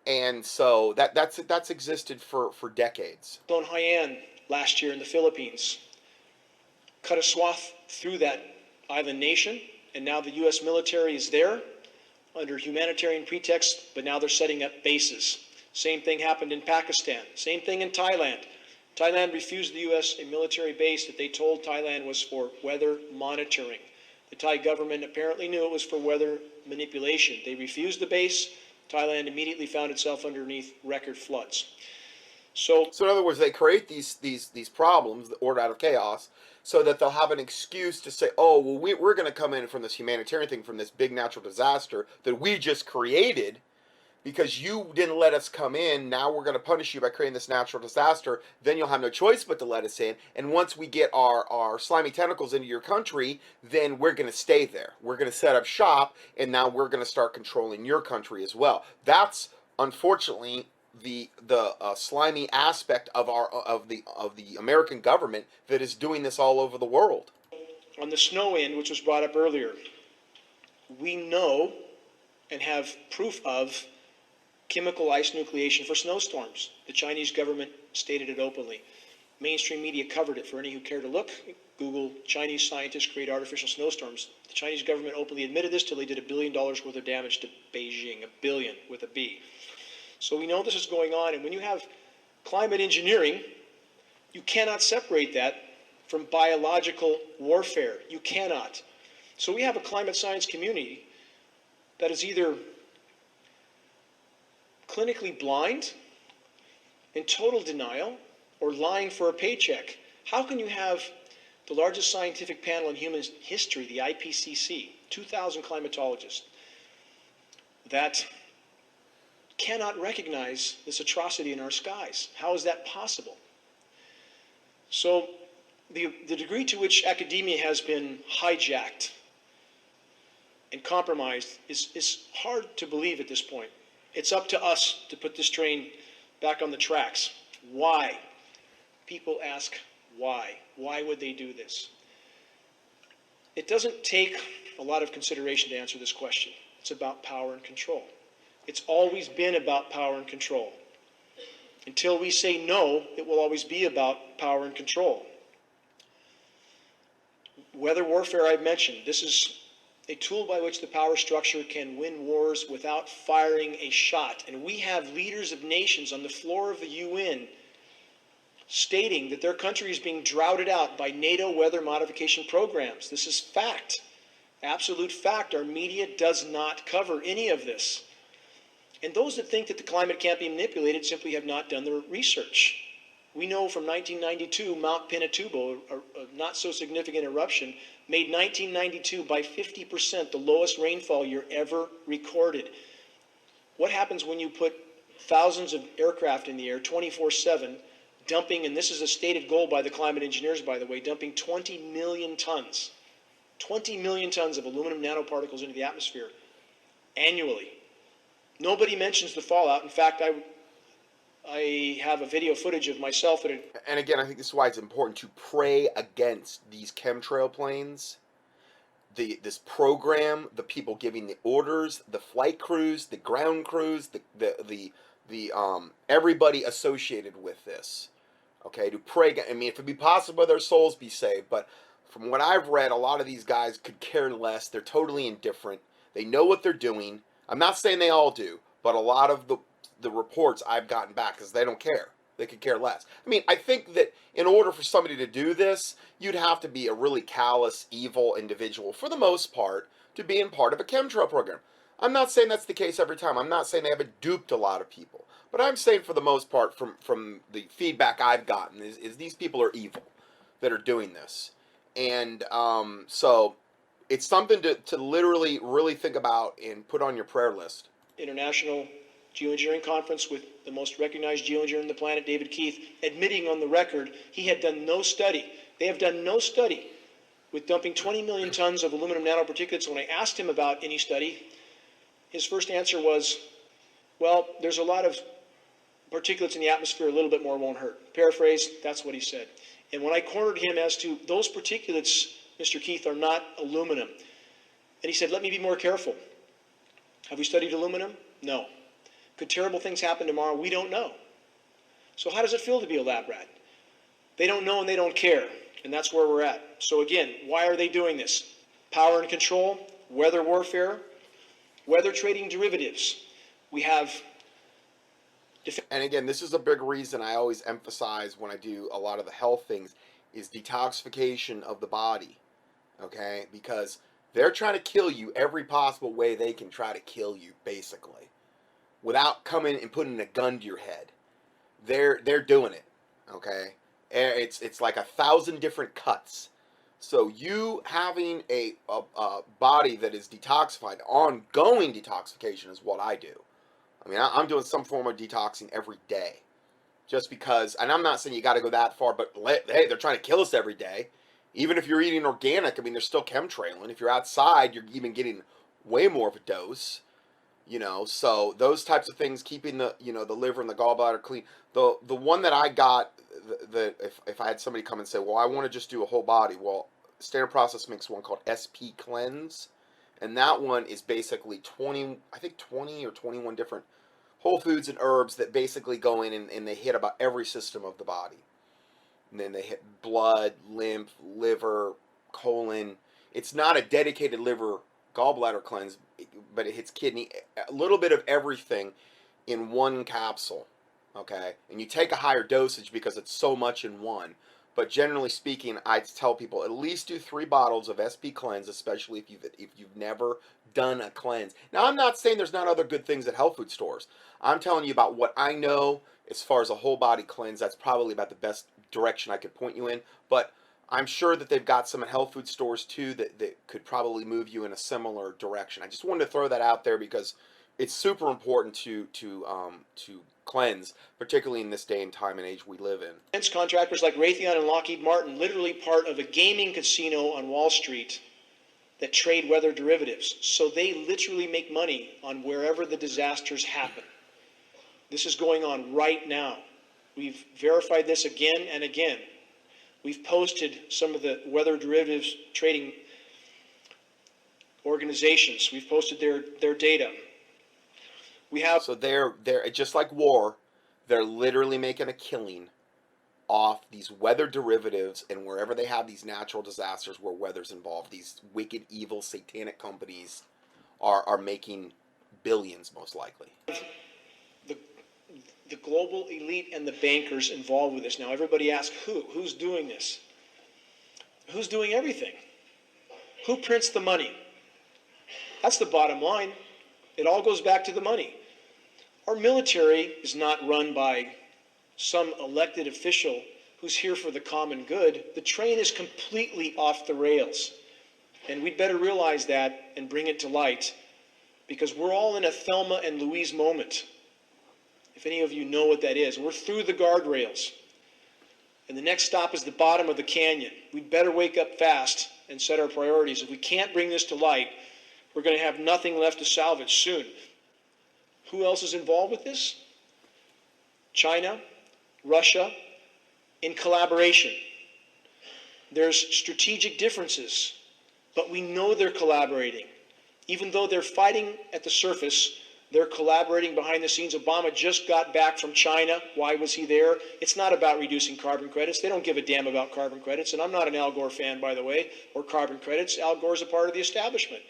And so that's existed for decades. Haiyan last year in the Philippines cut a swath through that island nation, and now the U.S. military is there under humanitarian pretext, but now they're setting up bases. Same thing happened in Pakistan. Same thing in Thailand. Thailand refused the U.S. a military base that they told Thailand was for weather monitoring. The Thai government apparently knew it was for weather manipulation. They refused the base. Thailand immediately found itself underneath record floods. So in other words, they create these problems, ordered out of chaos, so that they'll have an excuse to say, oh, well, we're going to come in from this humanitarian thing, from this big natural disaster that we just created, because you didn't let us come in. Now we're going to punish you by creating this natural disaster. Then you'll have no choice but to let us in. And once we get our slimy tentacles into your country, then we're going to stay there. We're going to set up shop, and now we're going to start controlling your country as well. That's unfortunately the slimy aspect of the American government that is doing this all over the world. On the snow end, which was brought up earlier, we know and have proof of chemical ice nucleation for snowstorms. The Chinese government stated it openly. Mainstream media covered it. For any who care to look, Google Chinese scientists create artificial snowstorms. The Chinese government openly admitted this till they did $1 billion worth of damage to Beijing, $1 billion with a B. So we know this is going on, and when you have climate engineering, you cannot separate that from biological warfare. You cannot. So we have a climate science community that is either clinically blind, in total denial, or lying for a paycheck. How can you have the largest scientific panel in human history, the IPCC, 2,000 climatologists, that cannot recognize this atrocity in our skies? How is that possible? So the degree to which academia has been hijacked and compromised is hard to believe at this point. It's up to us to put this train back on the tracks. Why? People ask why. Why would they do this? It doesn't take a lot of consideration to answer this question. It's about power and control. It's always been about power and control. Until we say no, it will always be about power and control. Weather warfare, I've mentioned. This is a tool by which the power structure can win wars without firing a shot. And we have leaders of nations on the floor of the UN stating that their country is being droughted out by NATO weather modification programs. This is fact. Absolute fact. Our media does not cover any of this. And those that think that the climate can't be manipulated simply have not done their research. We know from 1992, Mount Pinatubo, a not so significant eruption, made 1992 by 50% the lowest rainfall year ever recorded. What happens when you put thousands of aircraft in the air 24/7, dumping, and this is a stated goal by the climate engineers, by the way, dumping 20 million tons of aluminum nanoparticles into the atmosphere annually? Nobody mentions the fallout. In fact, I have a video footage of myself at a, And again, I think this is why it's important to pray against these chemtrail planes, this program, the people giving the orders, the flight crews, the ground crews, the everybody associated with this. Okay, to pray. I mean, if it be possible, their souls be saved. But from what I've read, a lot of these guys could care less. They're totally indifferent. They know what they're doing. I'm not saying they all do, but a lot of the reports I've gotten back is they don't care. They could care less. I mean, I think that in order for somebody to do this, you'd have to be a really callous, evil individual, for the most part, to be in part of a chemtrail program. I'm not saying that's the case every time. I'm not saying they haven't duped a lot of people. But I'm saying for the most part, from the feedback I've gotten, is these people are evil that are doing this. And so it's something to literally really think about and put on your prayer list. international geoengineering conference with the most recognized geoengineer on the planet, David Keith, admitting on the record he had done no study. They have done no study with dumping 20 million tons of aluminum nanoparticulates. When I asked him about any study, his first answer was, well, there's a lot of particulates in the atmosphere, a little bit more won't hurt. Paraphrase, that's what he said. And when I cornered him as to those particulates, Mr. Keith, are not aluminum. And he said, let me be more careful. Have we studied aluminum? No. Could terrible things happen tomorrow? We don't know. So how does it feel to be a lab rat? They don't know and they don't care. And that's where we're at. So again, why are they doing this? Power and control, weather warfare, weather trading derivatives. We have... And again, this is a big reason I always emphasize when I do a lot of the health things is detoxification of the body. Okay? Because they're trying to kill you every possible way they can try to kill you, basically, without coming and putting a gun to your head. They're doing it. Okay? It's like 1,000 different cuts. So you having a body that is detoxified, ongoing detoxification is what I do. I mean, I'm doing some form of detoxing every day. Just because, and I'm not saying you got to go that far, but hey, they're trying to kill us every day. Even if you're eating organic, I mean, they're still chemtrailing. If you're outside, you're even getting way more of a dose. You know, so those types of things, keeping the liver and the gallbladder clean. The one that I got, if I had somebody come and say, well, I want to just do a whole body. Well, Standard Process makes one called SP Cleanse. And that one is basically 20 or 21 different whole foods and herbs that basically go in and they hit about every system of the body. And then they hit blood, lymph, liver, colon. It's not a dedicated liver gallbladder cleanse, but it hits kidney, a little bit of everything in one capsule. Okay? And you take a higher dosage because it's so much in one. But generally speaking, I tell people at least do 3 bottles of SP Cleanse, especially if you've never done a cleanse. Now, I'm not saying there's not other good things at health food stores. I'm telling you about what I know as far as a whole body cleanse. That's probably about the best direction I could point you in. But I'm sure that they've got some at health food stores too that could probably move you in a similar direction. I just wanted to throw that out there because it's super important to cleanse, particularly in this day and time and age we live in. Defense contractors like Raytheon and Lockheed Martin, literally part of a gaming casino on Wall Street that trade weather derivatives. So they literally make money on wherever the disasters happen. This is going on right now. We've verified this again and again. We've posted some of the weather derivatives trading organizations. We've posted their data. We have... So they're just like war, they're literally making a killing off these weather derivatives, and wherever they have these natural disasters where weather's involved, these wicked, evil, satanic companies are making billions, most likely. The global elite and the bankers involved with this. Now, everybody asks, who's doing this? Who's doing everything? Who prints the money? That's the bottom line. It all goes back to the money. Our military is not run by some elected official who's here for the common good. The train is completely off the rails. And we'd better realize that and bring it to light, because we're all in a Thelma and Louise moment. If any of you know what that is, we're through the guardrails. And the next stop is the bottom of the canyon. We'd better wake up fast and set our priorities. If we can't bring this to light, we're going to have nothing left to salvage soon. Who else is involved with this? China, Russia, in collaboration. There's strategic differences, but we know they're collaborating. Even though they're fighting at the surface, they're collaborating behind the scenes. Obama just got back from China. Why was he there? It's not about reducing carbon credits. They don't give a damn about carbon credits. And I'm not an Al Gore fan, by the way, or carbon credits. Al Gore's a part of the establishment.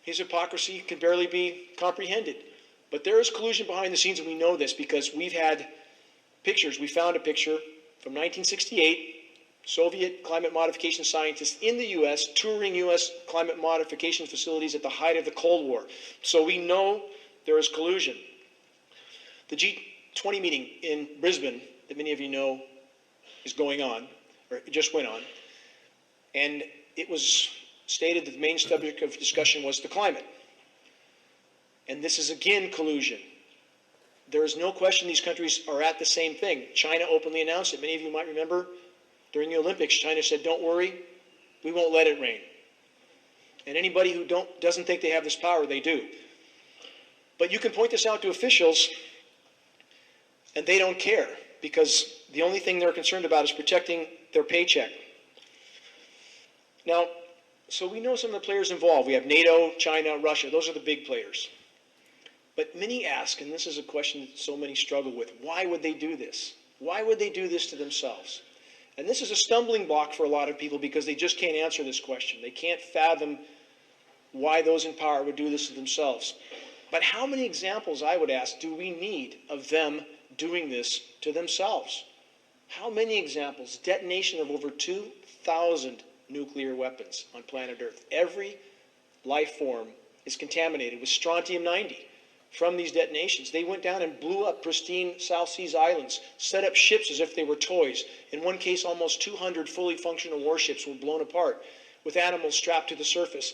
His hypocrisy can barely be comprehended. But there is collusion behind the scenes, and we know this because we've had pictures. We found a picture from 1968, Soviet climate modification scientists in the U.S. touring U.S. climate modification facilities at the height of the Cold War. So we know there is collusion. The G20 meeting in Brisbane, that many of you know is going on, or it just went on, and it was stated that the main subject of discussion was the climate. And this is again collusion. There is no question these countries are at the same thing. China openly announced it. Many of you might remember during the Olympics, China said, don't worry, we won't let it rain. And anybody who doesn't think they have this power, they do. But you can point this out to officials, and they don't care, because the only thing they're concerned about is protecting their paycheck. Now, so we know some of the players involved. We have NATO, China, Russia. Those are the big players. But many ask, and this is a question that so many struggle with, why would they do this? Why would they do this to themselves? And this is a stumbling block for a lot of people because they just can't answer this question. They can't fathom why those in power would do this to themselves. But how many examples, I would ask, do we need of them doing this to themselves? How many examples? Detonation of over 2,000 nuclear weapons on planet Earth. Every life form is contaminated with strontium-90 from these detonations. They went down and blew up pristine South Seas islands, set up ships as if they were toys. In one case, almost 200 fully functional warships were blown apart with animals strapped to the surface.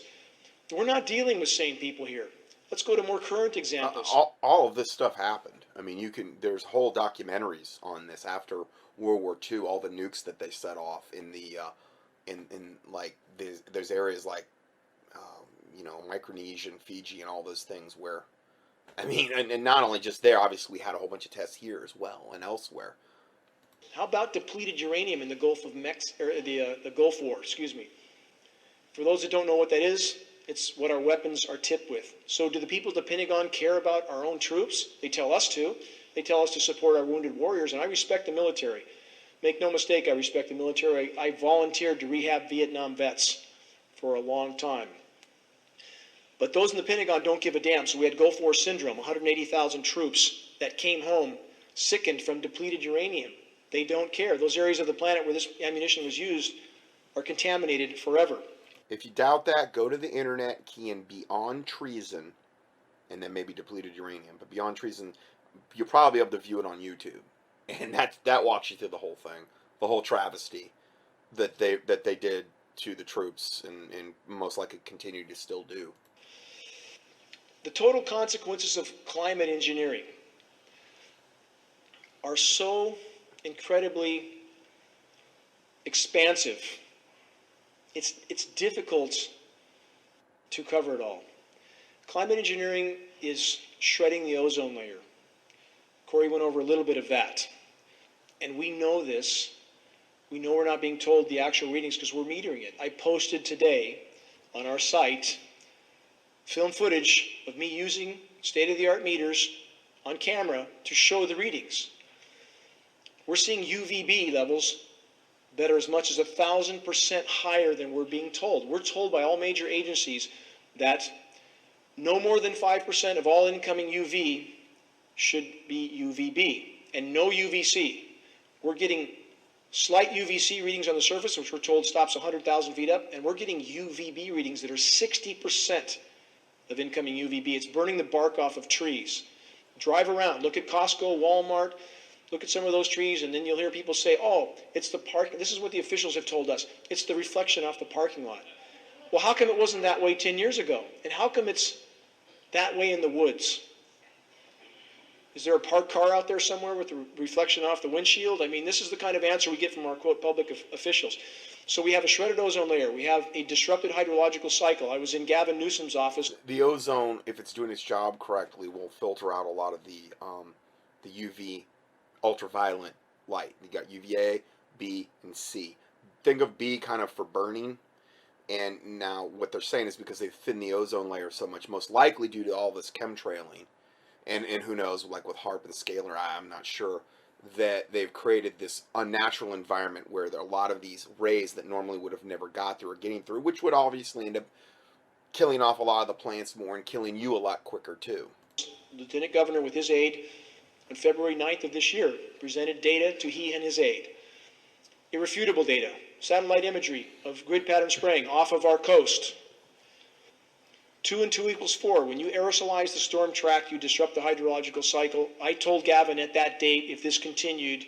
We're not dealing with sane people here. Let's go to more current examples. All of this stuff happened. I mean, there's whole documentaries on this after World War II, all the nukes that they set off in the, in like, there's areas like, Micronesia and Fiji and all those things where, I mean, and not only just there, obviously we had a whole bunch of tests here as well and elsewhere. How about depleted uranium in the Gulf of the Gulf War, excuse me. For those that don't know what that is, it's what our weapons are tipped with. So do the people at the Pentagon care about our own troops? They tell us to. They tell us to support our wounded warriors, and I respect the military. Make no mistake, I respect the military. I volunteered to rehab Vietnam vets for a long time. But those in the Pentagon don't give a damn. So we had Gulf War syndrome, 180,000 troops that came home sickened from depleted uranium. They don't care. Those areas of the planet where this ammunition was used are contaminated forever. If you doubt that, go to the internet, key in Beyond Treason, and then maybe depleted uranium. But Beyond Treason, you'll probably be able to view it on YouTube. And that walks you through the whole thing, the whole travesty that they did to the troops and most likely continue to still do. The total consequences of climate engineering are so incredibly expansive. It's difficult to cover it all. Climate engineering is shredding the ozone layer. Corey went over a little bit of that. And we know this. We know we're not being told the actual readings because we're metering it. I posted today on our site film footage of me using state-of-the-art meters on camera to show the readings. We're seeing UVB levels that are as much as 1,000% higher than we're being told. We're told by all major agencies that no more than 5% of all incoming UV should be UVB and no UVC. We're getting slight UVC readings on the surface, which we're told stops 100,000 feet up, and we're getting UVB readings that are 60% of incoming UVB. It's burning the bark off of trees. Drive around, look at Costco, Walmart, look at some of those trees, and then you'll hear people say, oh, it's the park. This is what the officials have told us. It's the reflection off the parking lot. Well, how come it wasn't that way 10 years ago? And how come it's that way in the woods? Is there a parked car out there somewhere with the reflection off the windshield? I mean, this is the kind of answer we get from our, quote, public officials. So we have a shredded ozone layer. We have a disrupted hydrological cycle. I was in Gavin Newsom's office. The ozone, if it's doing its job correctly, will filter out a lot of the the UV ultraviolet light. You got UVA, B, and C. Think of B kind of for burning. And now what they're saying is because they've thinned the ozone layer so much, most likely due to all this chemtrailing, and who knows, like with HARP and scalar, I'm not sure, that they've created this unnatural environment where there are a lot of these rays that normally would have never got through or getting through, which would obviously end up killing off a lot of the plants more and killing you a lot quicker too. Lieutenant Governor, with his aide, on February 9th of this year, presented data to he and his aide. Irrefutable data, satellite imagery of grid pattern spraying off of our coast. 2 and 2 equals 4. When you aerosolize the storm track, you disrupt the hydrological cycle. I told Gavin at that date, if this continued,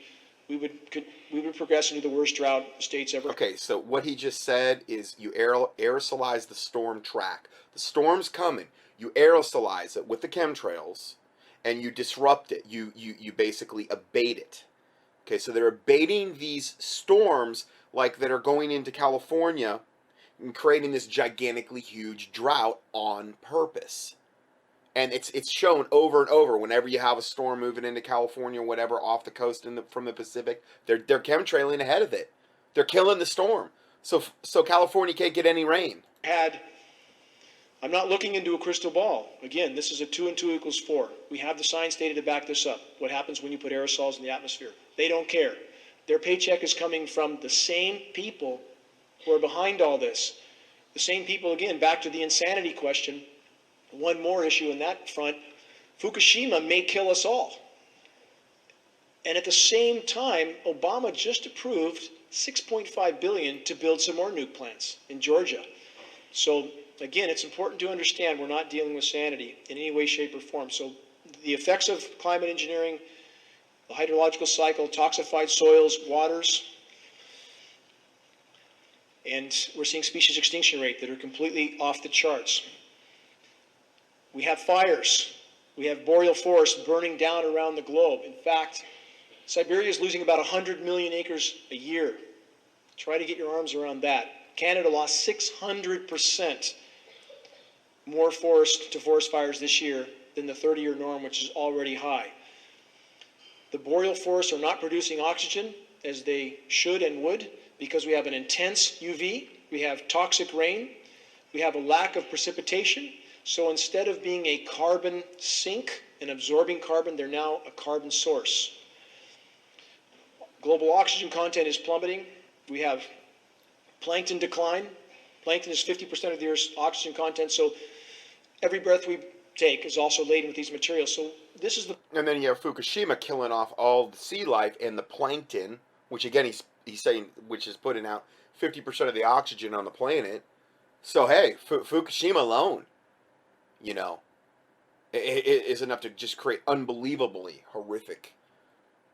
we would progress into the worst drought the state's ever. Okay, so what he just said is you aerosolize the storm track. The storm's coming. You aerosolize it with the chemtrails, and you disrupt it. You basically abate it. Okay, so they're abating these storms like that are going into California and creating this gigantically huge drought on purpose. And it's shown over and over whenever you have a storm moving into California or whatever off the coast from the Pacific, they're chemtrailing ahead of it. They're killing the storm. So California can't get any rain. I'm not looking into a crystal ball. Again, this is a 2 and 2 equals 4. We have the science data to back this up. What happens when you put aerosols in the atmosphere? They don't care. Their paycheck is coming from the same people who are behind all this. The same people, again, back to the insanity question. One more issue in that front. Fukushima may kill us all. And at the same time, Obama just approved $6.5 billion to build some more nuke plants in Georgia. So again, it's important to understand we're not dealing with sanity in any way, shape, or form. So the effects of climate engineering, the hydrological cycle, toxified soils, waters, and we're seeing species extinction rate that are completely off the charts. We have fires. We have boreal forests burning down around the globe. In fact, Siberia is losing about 100 million acres a year. Try to get your arms around that. Canada lost 600% more forest to forest fires this year than the 30-year norm, which is already high. The boreal forests are not producing oxygen as they should and would because we have an intense UV, we have toxic rain, we have a lack of precipitation. So instead of being a carbon sink and absorbing carbon, they're now a carbon source. Global oxygen content is plummeting. We have plankton decline. Plankton is 50% of the Earth's oxygen content, so every breath we take is also laden with these materials. So this is the... And then you have Fukushima killing off all the sea life and the plankton, which again he's saying, which is putting out 50% of the oxygen on the planet. So hey, Fukushima alone, you know, it is enough to just create unbelievably horrific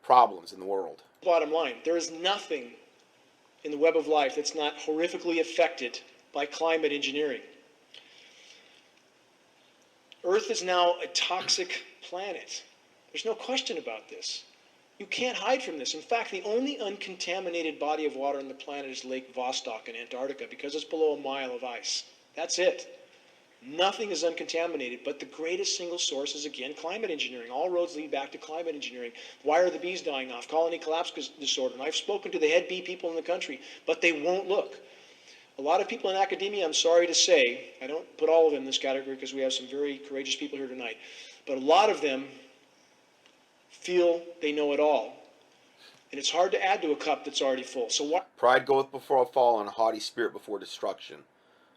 problems in the world. Bottom line, there is nothing in the web of life that's not horrifically affected by climate engineering. Earth is now a toxic planet. There's no question about this. You can't hide from this. In fact, the only uncontaminated body of water on the planet is Lake Vostok in Antarctica because it's below a mile of ice. That's it. Nothing is uncontaminated, but the greatest single source is, again, climate engineering. All roads lead back to climate engineering. Why are the bees dying off? Colony collapse disorder. And I've spoken to the head bee people in the country, but they won't look. A lot of people in academia, I'm sorry to say, I don't put all of them in this category because we have some very courageous people here tonight, but a lot of them feel they know it all. And it's hard to add to a cup that's already full. So what? Pride goeth before a fall and a haughty spirit before destruction.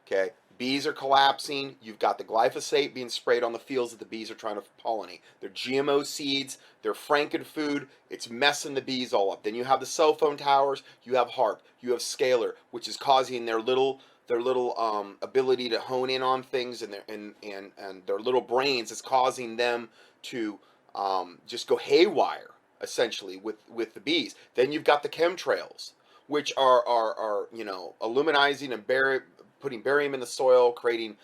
Okay? Bees are collapsing. You've got the glyphosate being sprayed on the fields that the bees are trying to pollinate. They're GMO seeds. They're frankenfood. It's messing the bees all up. Then you have the cell phone towers. You have HARP. You have scalar, which is causing their little ability to hone in on things and their little brains is causing them to just go haywire essentially with the bees. Then you've got the chemtrails, which are you know, aluminizing and putting barium in the soil, creating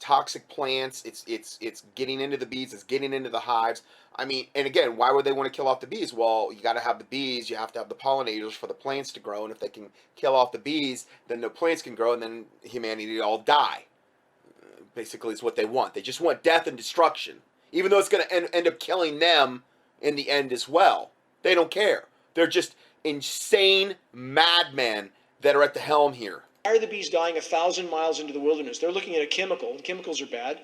toxic plants. It's getting into the bees. It's getting into the hives. I mean, and again, why would they want to kill off the bees? Well, you got to have the bees. You have to have the pollinators for the plants to grow. And if they can kill off the bees, then no plants can grow, and then humanity all die. Basically, is what they want. They just want death and destruction, even though it's going to end up killing them in the end as well. They don't care. They're just insane madmen that are at the helm here. Why are the bees dying 1,000 miles into the wilderness? They're looking at a chemical, and chemicals are bad.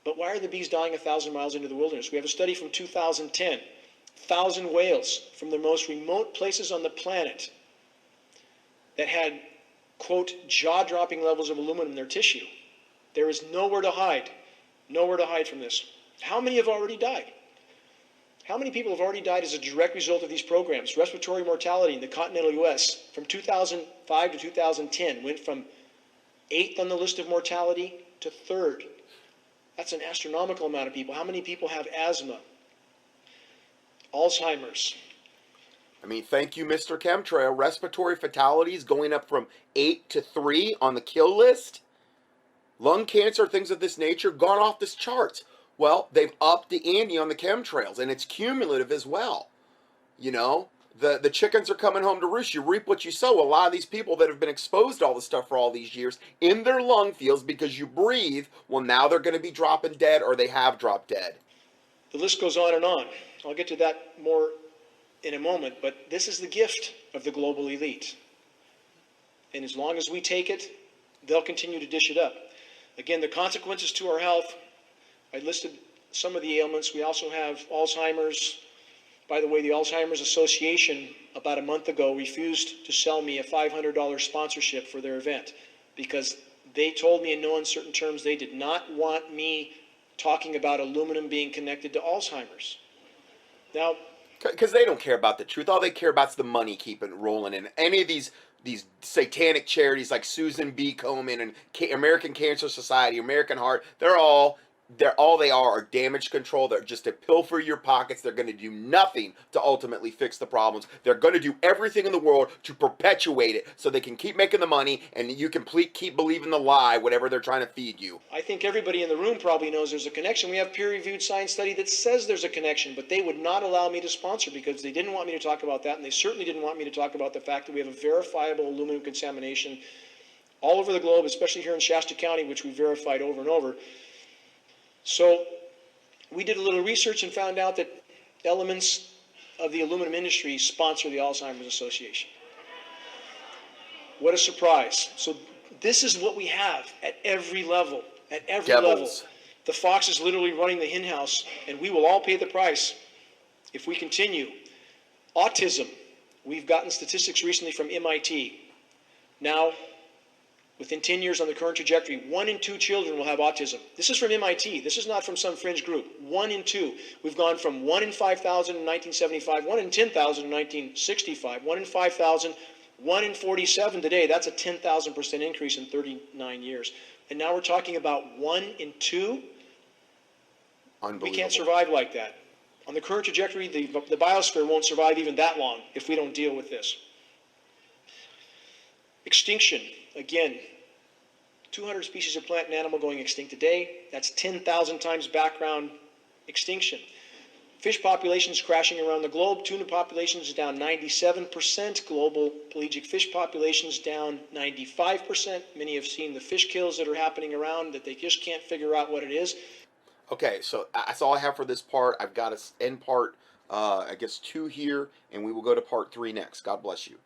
But why are the bees dying 1,000 miles into the wilderness? We have a study from 2010. 1,000 whales from the most remote places on the planet that had, quote, jaw-dropping levels of aluminum in their tissue. There is nowhere to hide. Nowhere to hide from this. How many have already died? How many people have already died as a direct result of these programs? Respiratory mortality in the continental U.S. from 2005 to 2010 went from 8th on the list of mortality to 3rd. That's an astronomical amount of people. How many people have asthma? Alzheimer's. I mean, thank you, Mr. Chemtrail. Respiratory fatalities going up from 8 to 3 on the kill list. Lung cancer, things of this nature, gone off this charts. Well, they've upped the ante on the chemtrails, and it's cumulative as well. You know, the chickens are coming home to roost. You reap what you sow. A lot of these people that have been exposed to all this stuff for all these years in their lung fields because you breathe, well, now they're going to be dropping dead, or they have dropped dead. The list goes on and on. I'll get to that more in a moment, but this is the gift of the global elite. And as long as we take it, they'll continue to dish it up. Again, the consequences to our health, I listed some of the ailments. We also have Alzheimer's. By the way, the Alzheimer's Association about a month ago refused to sell me a $500 sponsorship for their event because they told me in no uncertain terms they did not want me talking about aluminum being connected to Alzheimer's. Now, because they don't care about the truth. All they care about is the money keeping rolling in. Any of these satanic charities like Susan B. Komen and American Cancer Society, American Heart, all they are damage control. They're just to pilfer your pockets. They're going to do nothing to ultimately fix the problems. They're going to do everything in the world to perpetuate it so they can keep making the money and you can keep believing the lie, whatever they're trying to feed you. I think everybody in the room probably knows there's a connection. We have peer-reviewed science study that says there's a connection, but they would not allow me to sponsor because they didn't want me to talk about that, and they certainly didn't want me to talk about the fact that we have a verifiable aluminum contamination all over the globe, especially here in Shasta County, which we verified over and over. So we did a little research and found out that elements of the aluminum industry sponsor the Alzheimer's Association. What a surprise. So this is what we have at every level, at every level. The fox is literally running the hen house, and we will all pay the price if we continue. Autism. We've gotten statistics recently from MIT. Now, within 10 years on the current trajectory, 1 in 2 children will have autism. This is from MIT. This is not from some fringe group. 1 in 2. We've gone from 1 in 5,000 in 1975, 1 in 10,000 in 1965, 1 in 5,000, 1 in 47 today. That's a 10,000% increase in 39 years. And now we're talking about 1 in 2. We can't survive like that. On the current trajectory, the biosphere won't survive even that long if we don't deal with this. Extinction. Again, 200 species of plant and animal going extinct today. That's 10,000 times background extinction. Fish populations crashing around the globe. Tuna populations down 97%. Global pelagic fish populations down 95%. Many have seen the fish kills that are happening around that they just can't figure out what it is. Okay, so that's all I have for this part. I've got to end part, I guess, 2 here, and we will go to part 3 next. God bless you.